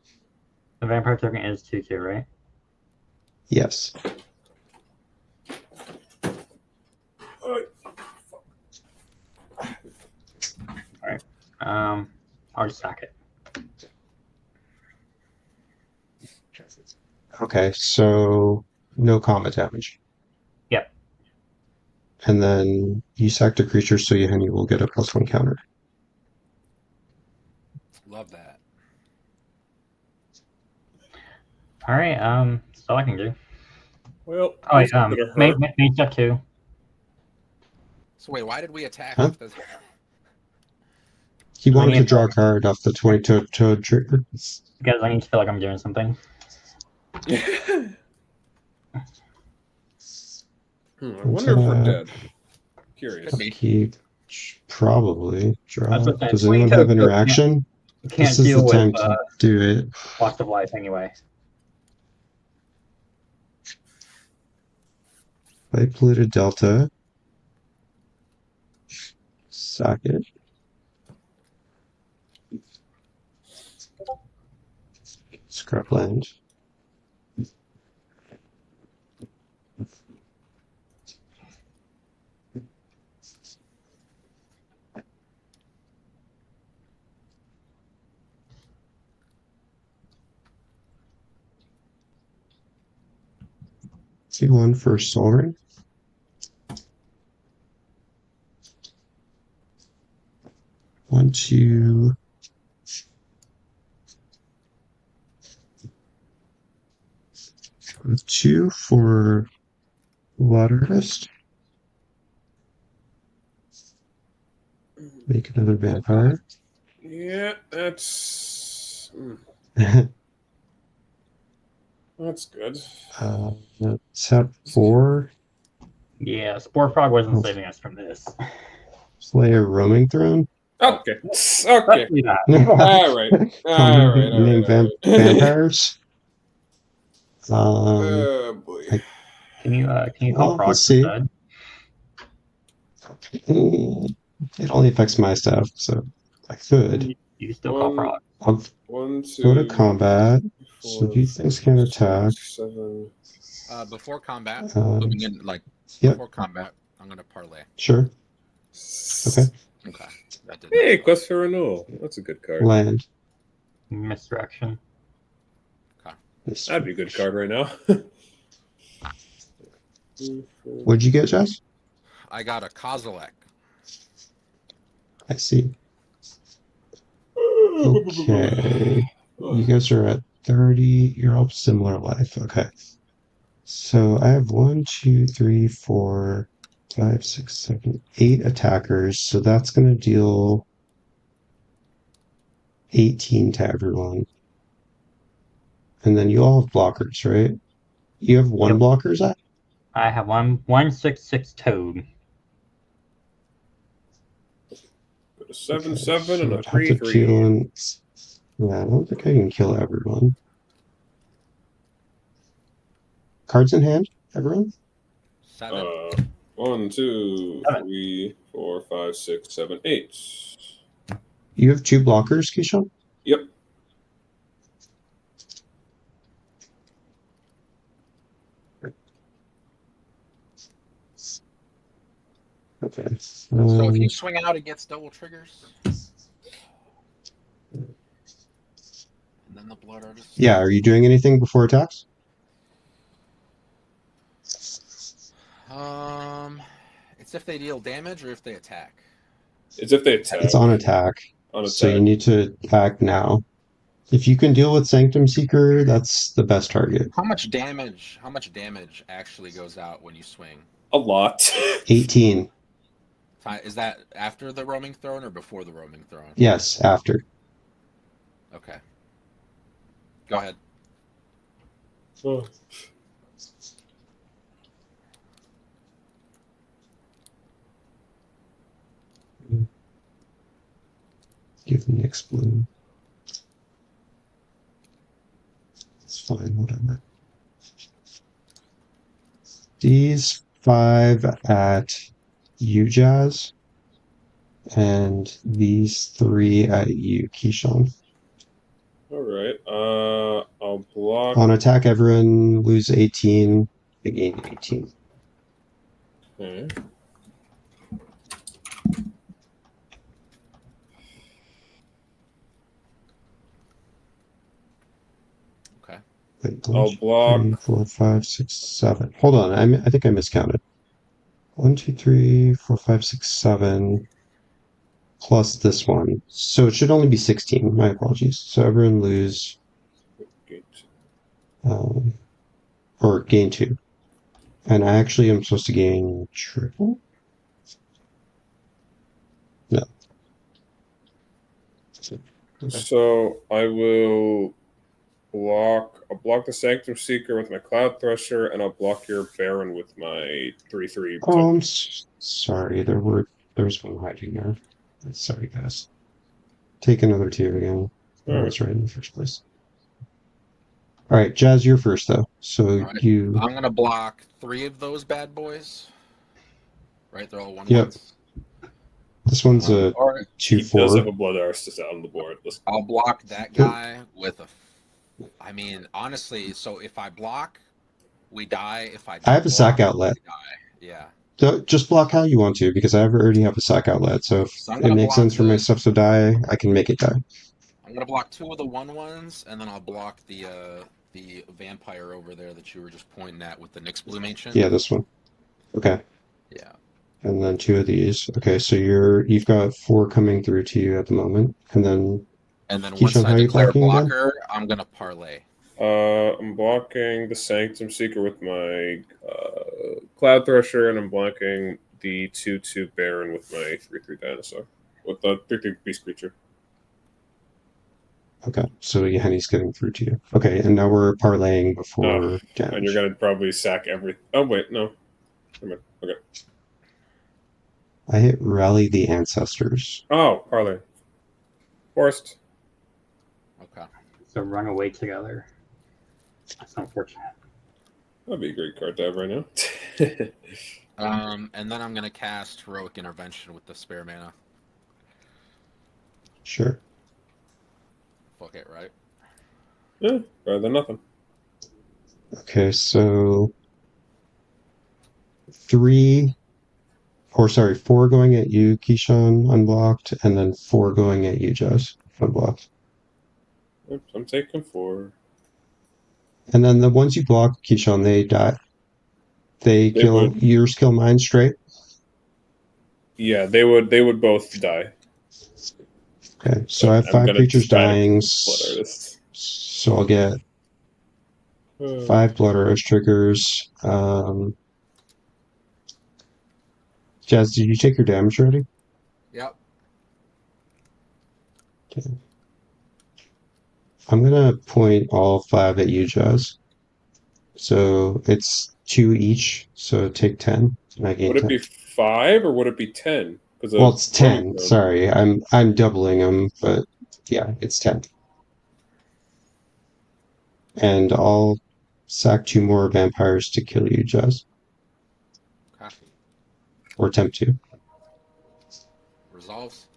The vampire token is 2/2, right? Yes. I'll just sack it. Okay, so no combat damage. Yep. And then you sacked a creature, so you will get a +1 counter. Love that. All right. That's all I can do. Well, Oh wait. it's not gonna Main hurt. step 2. So wait, why did we attack? Huh? If He wanted need to draw a to- card off the 22 Toad trigger. Because I need to feel like I'm doing something. I wonder if we're dead. Curious. Could be. Keep probably draw. That's what I'm Does saying. anyone 22 have Toad interaction? Can't This is deal the with time to do it. loss of life anyway. Play Polluted Delta. Sack it. Scrubland. See one for Sorin. One, two. Two for Waterfist. Make another vampire. Yeah, that's that's good. Tap 4. Yeah, Spore Frog wasn't Oh. saving us from this. Play a Roaming Throne. Okay. Okay. Let's do that. All right. All right. All Name right. All right. vampires. Oh boy. Can you Well, call we'll Frog see. instead? It only affects my stuff, so I could. You can still call Frog. I'll 1, 2, go to combat. So 4, these things can 5, attack. 7. Before combat, Um, moving in like Yep, before combat, I'm gonna parlay. sure. Okay. Okay, that did. Hey, Quest for Renewal. That's a good card. Land. Misdirection. That'd be a good card right now. What'd you get, Jess? I got a Kozilek. I see. Okay. You guys are at 30. You're all similar life. Okay. So I have 1, 2, 3, 4, 5, 6, 7, 8 attackers. So that's going to deal 18 to everyone. And then you all have blockers, right? You have one Yep. blocker, Zach? I have 1/6/6 Toad. 7/7 and a I'd have to 3/3. kill in. Yeah, I don't think I can kill everyone. Cards in hand, everyone? 7. 1, 2, 7. 3, 4, 5, 6, 7, 8. You have 2 blockers, Keyshawn? Yep. Okay. So if you swing out, it gets double triggers. And then in the Blood Artist. Yeah, are you doing anything before attacks? It's if they deal damage or if they attack. It's if they attack. It's on attack. On So you attack. need to act now. If you can deal with Sanctum Seeker, that's the best target. How much damage actually goes out when you swing? A lot. 18. Is that after the Roaming Throne or before the Roaming Throne? Yes, after. Okay. Go ahead. Oh. Give the Nyx blue. It's fine, whatever. These 5 at you, Jazz, and these 3 at you, Keyshawn. All right. I'll block. On attack, everyone lose 18. They gain 18. Okay. Okay. Wait, I'll block. 3, 4, 5, 6, 7. Hold on, I think I miscounted. 1, 2, 3, 4, 5, 6, 7. Plus this one. So it should only be 16. My apologies. So everyone lose or gain 2. And I actually am supposed to gain triple? No. Okay. So I will block. I'll block the Sanctum Seeker with my Cloud Thresher, and I'll block your Baron with my 3/3. Oh, I'm sorry. There's one hiding there. Sorry, guys. Take another 2 again. I was right in the first place. All right, Jazz, you're first though. So Right. you. I'm gonna block 3 of those bad boys. Right, they're all 1/1s. Yep. This one's a Or 2/4. He does have a Blood Artist out on the board. I'll block that guy with a. I mean, honestly, so if I block, we die. If I don't I have a sack block, outlet. we die. Yeah. Just block how you want to, because I already have a sack outlet. So if So I'm it gonna makes block sense for my the- stuff to die, I can make it die. I'm gonna block 2 of the 1/1s, and then I'll block the vampire over there that you were just pointing at with the Nyx Bloom Ancient. Yeah, this one. Okay. Yeah. And then 2 of these. Okay, so you've got 4 coming through to you at the moment, and then. And then Keyshawn, once how I are you declare attacking again? blocker, I'm gonna parlay. I'm blocking the Sanctum Seeker with my Cloud Thresher, and I'm blocking the 2/2 Baron with my 3/3 Dinosaur. With the 3/3 Beast Creature. Okay, so Henny's getting through to you. Okay, and now we're parlaying before damage. And you're going to probably sack every... Oh, wait, no. Never mind. Okay. I hit Rally the Ancestors. Oh, parlay. Forced. Okay. So run away together. That's unfortunate. That'd be a great card to have right now. And then I'm gonna cast Heroic Intervention with the spare mana. Sure. Fuck it, right? Yeah, better than nothing. Okay, so 4 going at you, Keyshawn, unblocked, and then 4 going at you, Jess, unblocked. Oops, I'm taking 4. And then the ones you block, Keyshawn, they die. They kill would. yours, kill mine straight. Yeah, they would both die. Okay, so I have I'm 5 gonna creatures try to dying, Blood Artist. so I'll get 5 Blood Artist triggers. Jazz, did you take your damage already? Yep. Okay. I'm gonna point all 5 at you, Jazz. So it's 2 each, so take 10. And I gain Would it 10. be 5 or would it be 10? Well, it's 10. Sorry, I'm doubling them, but yeah, it's 10. And I'll sack 2 more vampires to kill you, Jazz. Okay. Or attempt to. Resolves.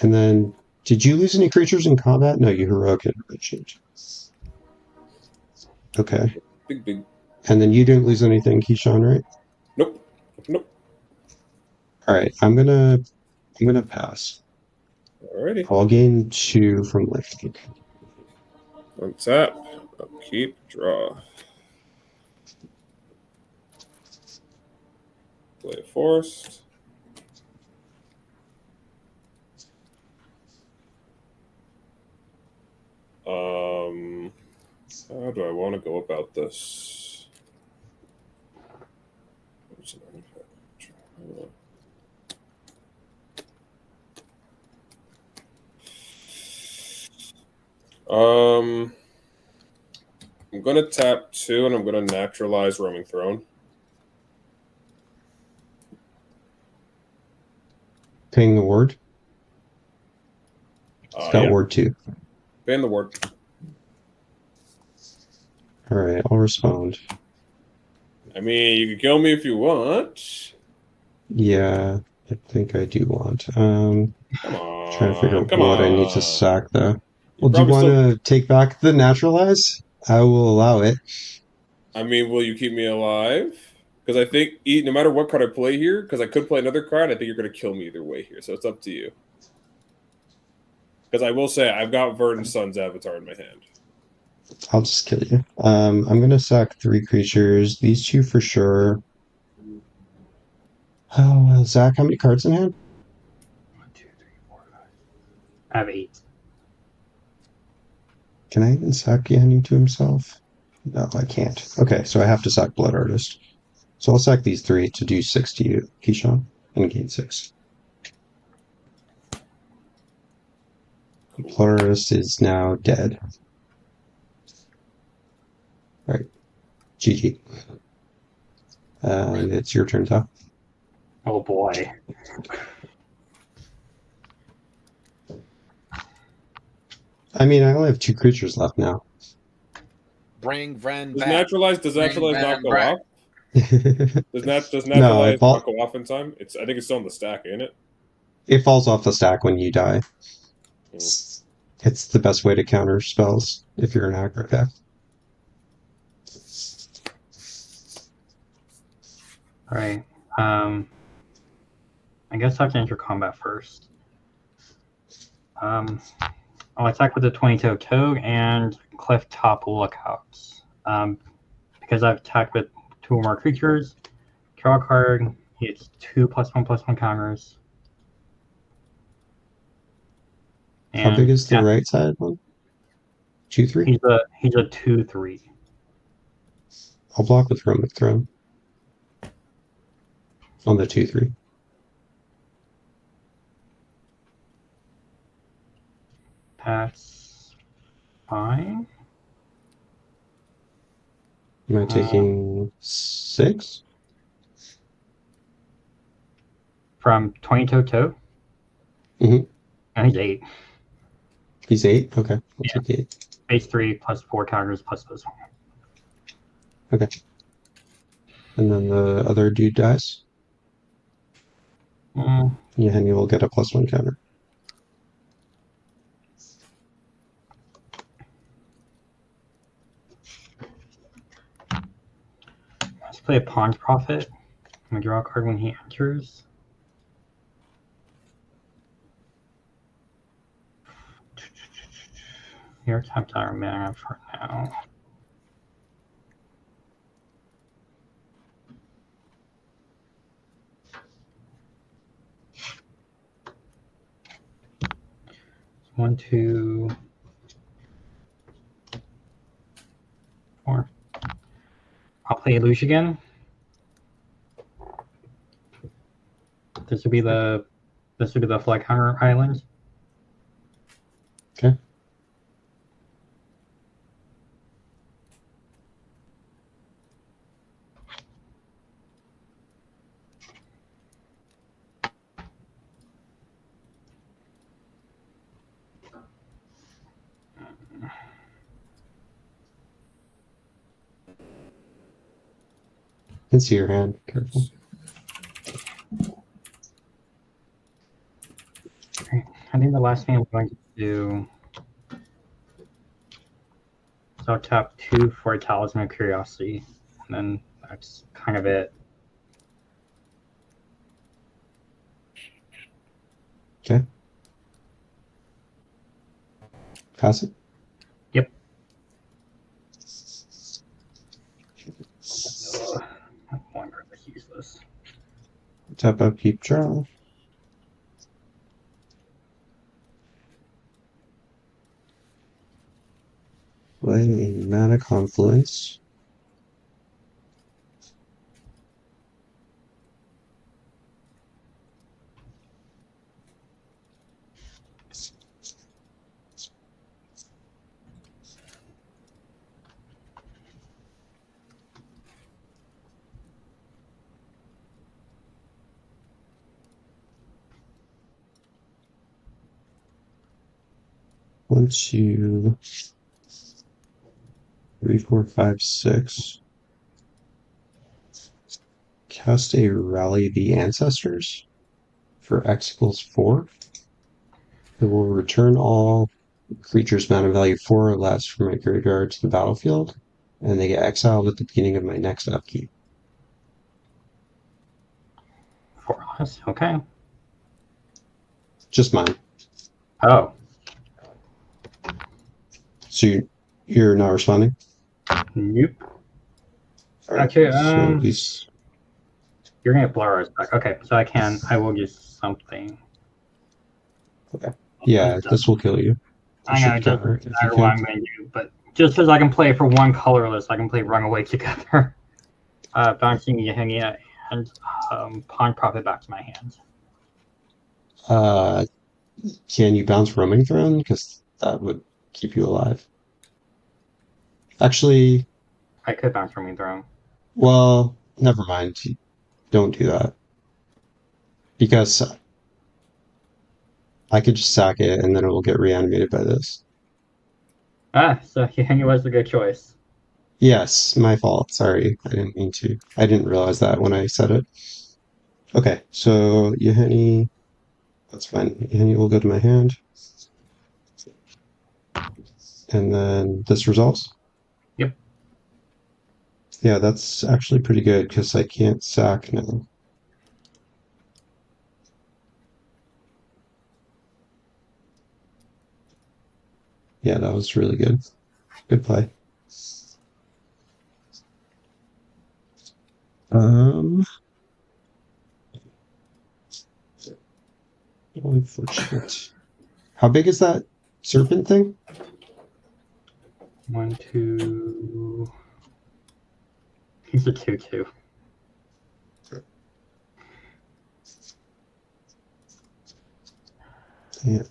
And then, did you lose any creatures in combat? No, you heroic intervention. Okay. Big. And then you didn't lose anything, Keyshawn, right? Nope. All right, I'm gonna pass. Alrighty. I'll gain 2 from lifting. Untap. Upkeep. Draw. Play a forest. How do I want to go about this? I'm gonna tap 2 and I'm gonna naturalize Roaming Throne. Paying the ward. It's got Yeah. ward 2. Ban the ward. Alright, I'll respond. I mean, you can kill me if you want. Yeah, I think I do want. Come on. Trying to figure out Come what I need on. to sack though. You Well, do you probably want still- to take back the naturalize? I will allow it. I mean, will you keep me alive? Because I think no matter what card I play here, because I could play another card, I think you're going to kill me either way here. So it's up to you. Because I will say, I've got Verdant Sun's Avatar in my hand. I'll just kill you. I'm gonna sack 3 creatures. These 2 for sure. Oh, Zach, how many cards in hand? 1, 2, 3, 4, 5. I have 8. Can I even sack Yanni to himself? No, I can't. Okay, so I have to sack Blood Artist. So I'll sack these 3 to do 6 to you, Keyshawn, and gain 6. Blood Artist is now dead. Right. GG. And it's your turn, Tom. Oh boy. I mean, I only have 2 creatures left now. Bring Vren Does back. naturalize not go back. off? Does naturalize not go off in time? I think it's still on the stack, ain't it? It falls off the stack when you die. It's the best way to counter spells if you're an aggro deck. Alright. I guess I have to enter combat first. I'll attack with the 20-toe Toad and Cliff Top Lookouts. Because I've attacked with 2 or more creatures, draw a card, it's 2+1/+1 counters. How big is the right side one? 2/3? He's a 2/3. I'll block with Roaming Throne. On the 2/3. That's fine. Am I taking 6? From 20-toe Toad? Mm-hmm. And he's 8. He's 8? Okay. I'll take 8. Base 3 plus 4 counters plus +1. Okay. And then the other dude dies? Yeah, and you will get a +1 counter. Let's play a Pawn's Prophet. I'm going to draw a card when he enters. Here, tap our mana for now. One, 2, 4. I'll play Illusion again. This would be the flag counter island. Okay. I can see your hand. Careful. Okay. I think the last thing I'm going to do is I'll tap 2 for a Talisman of Curiosity, and then that's kind of it. Okay. Pass it. Yep. I'm wondering if I use this. Tap up, keep draw. Play a Mana Confluence. One, two, three, four, five, six. Cast a Rally the Ancestors for X equals 4. It will return all creatures mana value 4 or less from my graveyard to the battlefield, and they get exiled at the beginning of my next upkeep. 4 less. Okay. Just mine. Oh. So you're not responding? Nope. All right, Okay, so these... You're gonna blur us back. Okay, so I will use something. Okay. Yeah, this will kill you. I know, it doesn't matter what I'm going to do, but just because I can play for one colorless, I can play Runaway together. Bouncing Yahenia and Pawn Profit back to my hand. Can you bounce Roaming Throne? Because that would keep you alive. Actually... I could bounce Roaming Throne. Well, never mind. Don't do that. Because I could just sack it and then it will get reanimated by this. So Yahenia was a good choice. Yes, my fault. Sorry, I didn't mean to. I didn't realize that when I said it. Okay, so Yaheni, that's fine. Yaheni will go to my hand. And then this resolves? Yep. Yeah, that's actually pretty good because I can't sack now. Yeah, that was really good. Good play. Unfortunate. How big is that serpent thing? 1, 2. He's a 2/2. Yeah.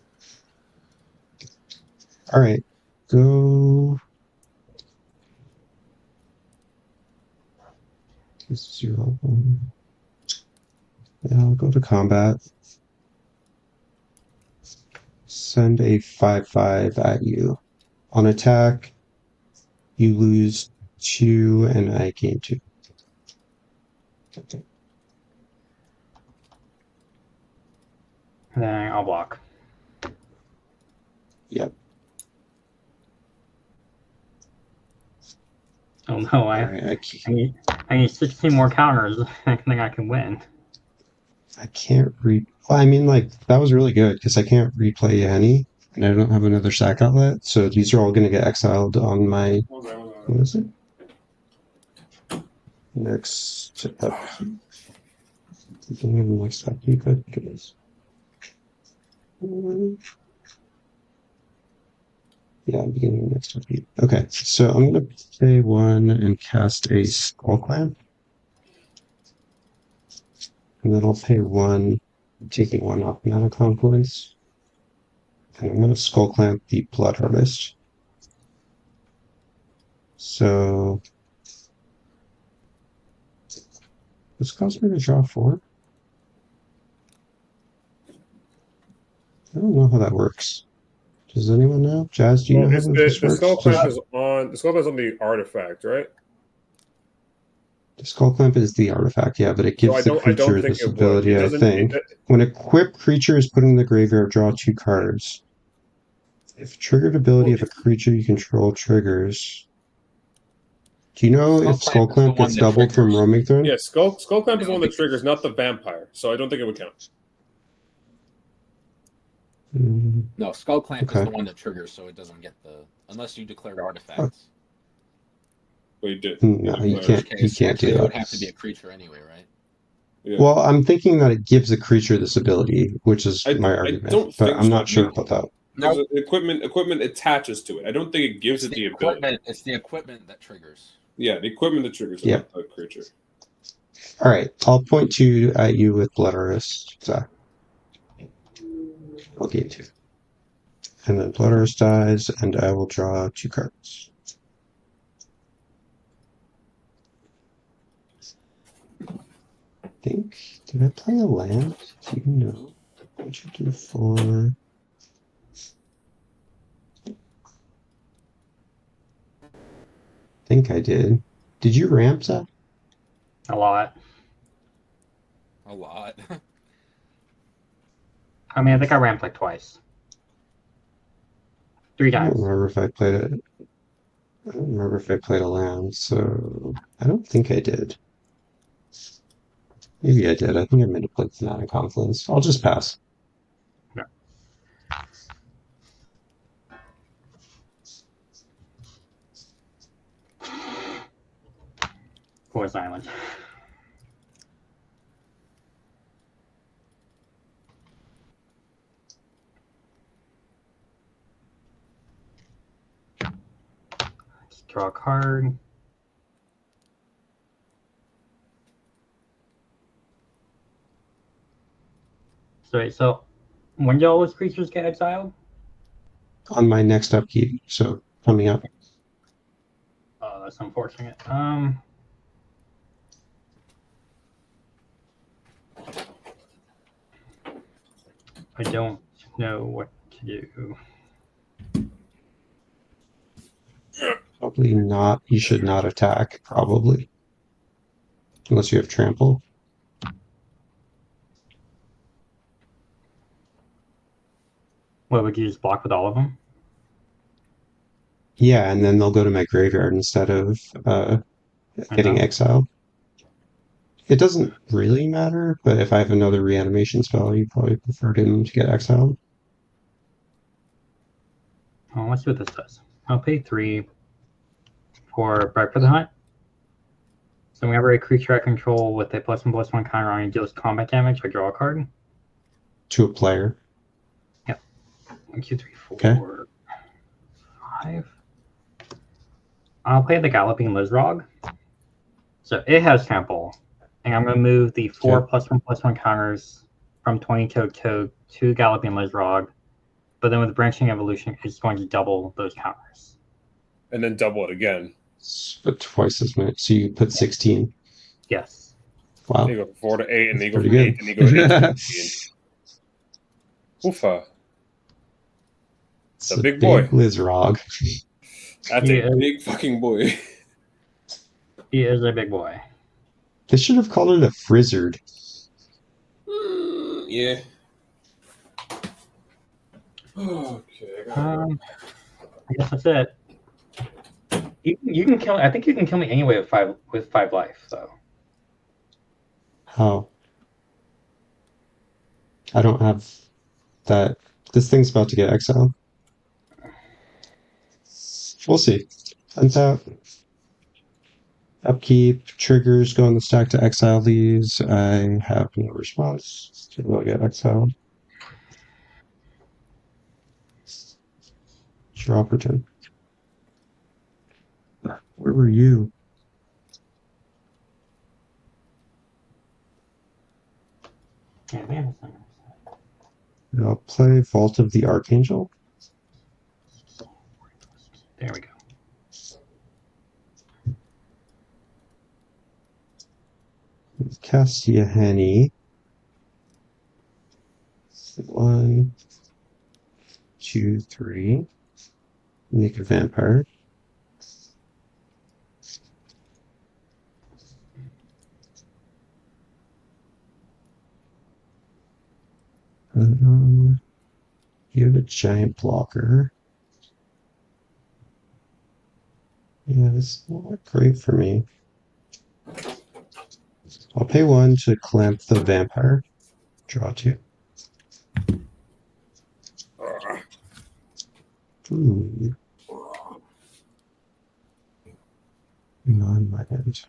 All right, go. 0, 1. Yeah, I'll go to combat. Send a 5/5 at you. On attack, you lose 2 and I gain 2. Okay. And then I'll block. Yep. Oh no, I need 16 more counters. I think I can win. I can't well, I mean, like, that was really good because I can't replay any, and I don't have another sack outlet, so these are all going to get exiled on my... What is it? Next upkeep. Beginning of the next upkeep, I think it is. Yeah, beginning of next upkeep. Okay, so I'm going to pay 1 and cast a Skull Clamp. And then I'll pay 1, taking 1 off Mana Confluence. And I'm going to Skull Clamp the Blood Harvest. So this costs me to draw 4. I don't know how that works. Does anyone know? Jazz, do you know how this works? Skull Clamp is on the artifact, right? The Skull Clamp is the artifact, yeah, but it gives the creature this ability, I think. When equipped creature is put in the graveyard, draw 2 cards. If triggered ability of a creature you control triggers... Do you know if Skull Clamp gets doubled from Roaming Throne? Yeah, Skull Clamp is the one that triggers, not the vampire, so I don't think it would count. No, Skull Clamp is Okay. the one that triggers, so it doesn't get the unless you declared artifacts. But you did. No, You you declared- can't. Okay, You so can't do actually it that. would have to be a creature anyway, right? Yeah. Well, I'm thinking that it gives the creature this ability, which is my I argument, don't but think I'm so. not I sure think about that. there's equipment attaches to it. I don't think it gives It's it the ability. It's the equipment that triggers. Yeah, the equipment that triggers it, Yeah. not the creature. All right, I'll point to at you with Blood Artist, Zach. I'll gain 2. And then Blood Artist dies, and I will draw 2 cards. I think, did I play a land? Do you know? What you do for? I think I did. Did you ramp that? A lot. A lot. I mean, I think I ramped like twice. 3 I don't times. remember if I played it. I don't remember if I played a land, so I don't think I did. Maybe I did. I think I might have played Fnatic Confluence. I'll just pass. No. Forest Island. Let's draw a card. So when do all those creatures get exiled? On my next upkeep, so coming up. Oh, that's unfortunate. I don't know what to do. Probably not. You should not attack, probably. Unless you have trample. What, would you just block with all of them? Yeah, and then they'll go to my graveyard instead of getting exiled. It doesn't really matter, but if I have another reanimation spell, you probably prefer him to get exiled. Oh, let's see what this does. I'll pay 3 for Break for the Hunt. So whenever a creature I control with a +1/+1 counter on it deals combat damage, I draw a card. To a player. 1, 2, 3, 4, Okay. 5. I'll play the Galloping Lizrog. So it has trample. And I'm going to move the 4 +1/+1 counters from 20 to Galloping Lizrog. But then with Branching Evolution, it's going to double those counters. And then double it again. But twice as many. So you put 16. Yes. Wow. Then you go from 4 to 8, and then you go Pretty from good. 8, and you go to 8 to 15. Oofa. It's a big boy. Lizrog. That's Yeah. a big fucking boy. He is a big boy. They should have called it a Frizzard. Yeah. Okay. I gotta go. I guess that's it. You can kill. I think you can kill me anyway with 5 life. So How? I don't have that. This thing's about to get exiled. We'll see. Untap. Upkeep. Triggers go on the stack to exile these. I have no response. So they'll get exiled. Draw per turn. Where were you? yeah, man. I'll play Vault of the Archangel. There we go. Cassia Henny. 1, 2, 3. Make a vampire. You have a giant blocker. Yeah, this is not great for me. I'll pay 1 to clamp the vampire. Draw 2. Ooh. On my end.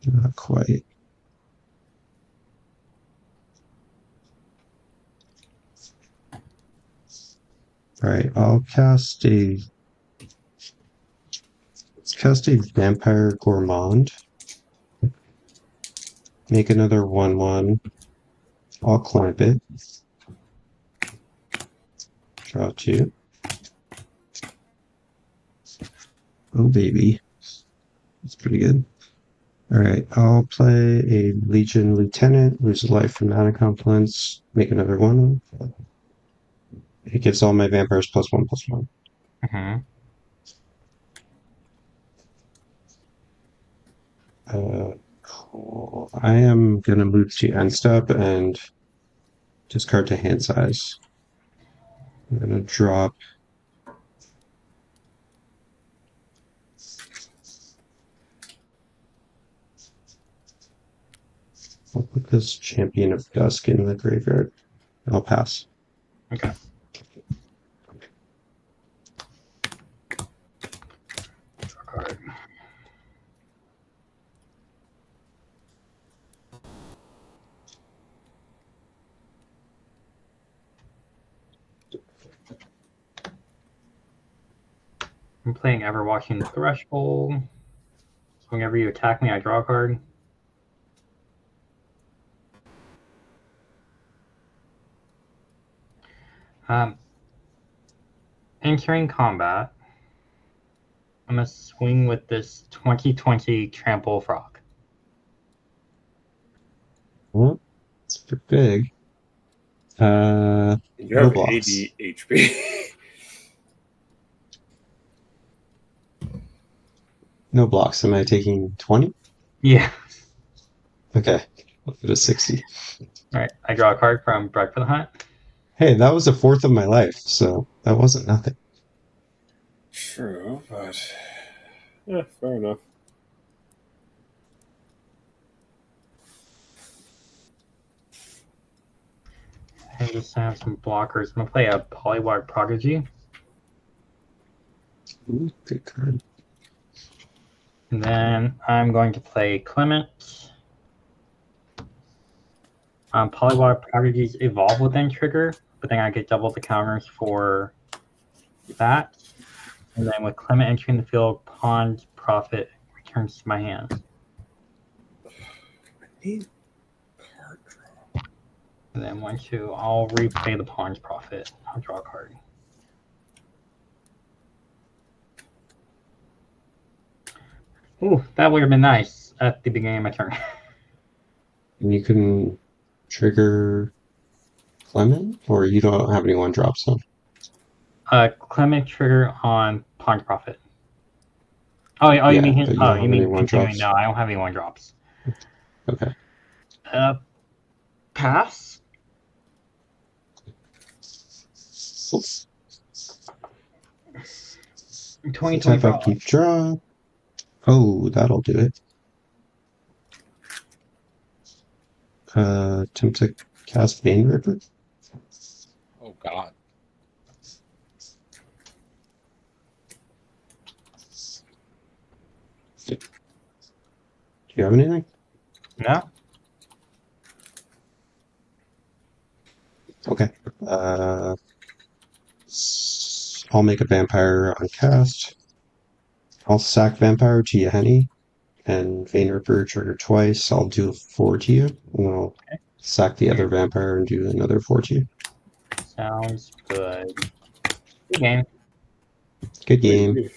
Not quite. Alright, I'll cast a Vampire Gourmand. Make another 1/1. I'll clamp it. Draw 2. Oh baby. That's pretty good. Alright, I'll play a Legion Lieutenant, lose a life from mana compliments, make another 1. It gives all my vampires +1/+1. Mm-hmm. Cool. I am gonna move to end step and discard to hand size. I'm gonna drop. I'll put this Champion of Dusk in the graveyard. I'll pass. Okay. Draw a card. I'm playing Everwatching Threshold. So whenever you attack me, I draw a card. Entering combat, I'm going to swing with this 2020 Trample Frog. Well, it's pretty big. You No have blocks. 80 HP. No blocks. Am I taking 20? Yeah. Okay. I'll put a 60. Alright, I draw a card from Bread for the Hunt. Hey, that was a fourth of my life, so that wasn't nothing. True, but yeah, fair enough. And just have some blockers. I'm going to play a Polywog Prodigy. Ooh, good card. And then I'm going to play Clement. Polywog Prodigies evolve within trigger, but then I get double the counters for that. And then with Clement entering the field, Pawn's Profit returns to my hand. I need card draw. And then I'll replay the Pawn's Profit. I'll draw a card. Ooh, that would have been nice at the beginning of my turn. And you can trigger Clement, or you don't have any 1-drops on? Clement trigger on Pawn's Profit. You mean but you his? don't Oh, have you mean any 1-drops? continuing? No, I don't have any 1-drops. Okay. Pass. Tap upkeep draw. Oh, that'll do it. Attempt to cast Vein Ripper. Oh God. Do you have anything? No. Okay. I'll make a vampire on cast. I'll sack vampire to Yahenni, and Vein Ripper trigger twice. I'll do 4 to you, and then I'll sack the other vampire and do another 4 to you. Sounds good. Good game. Good game.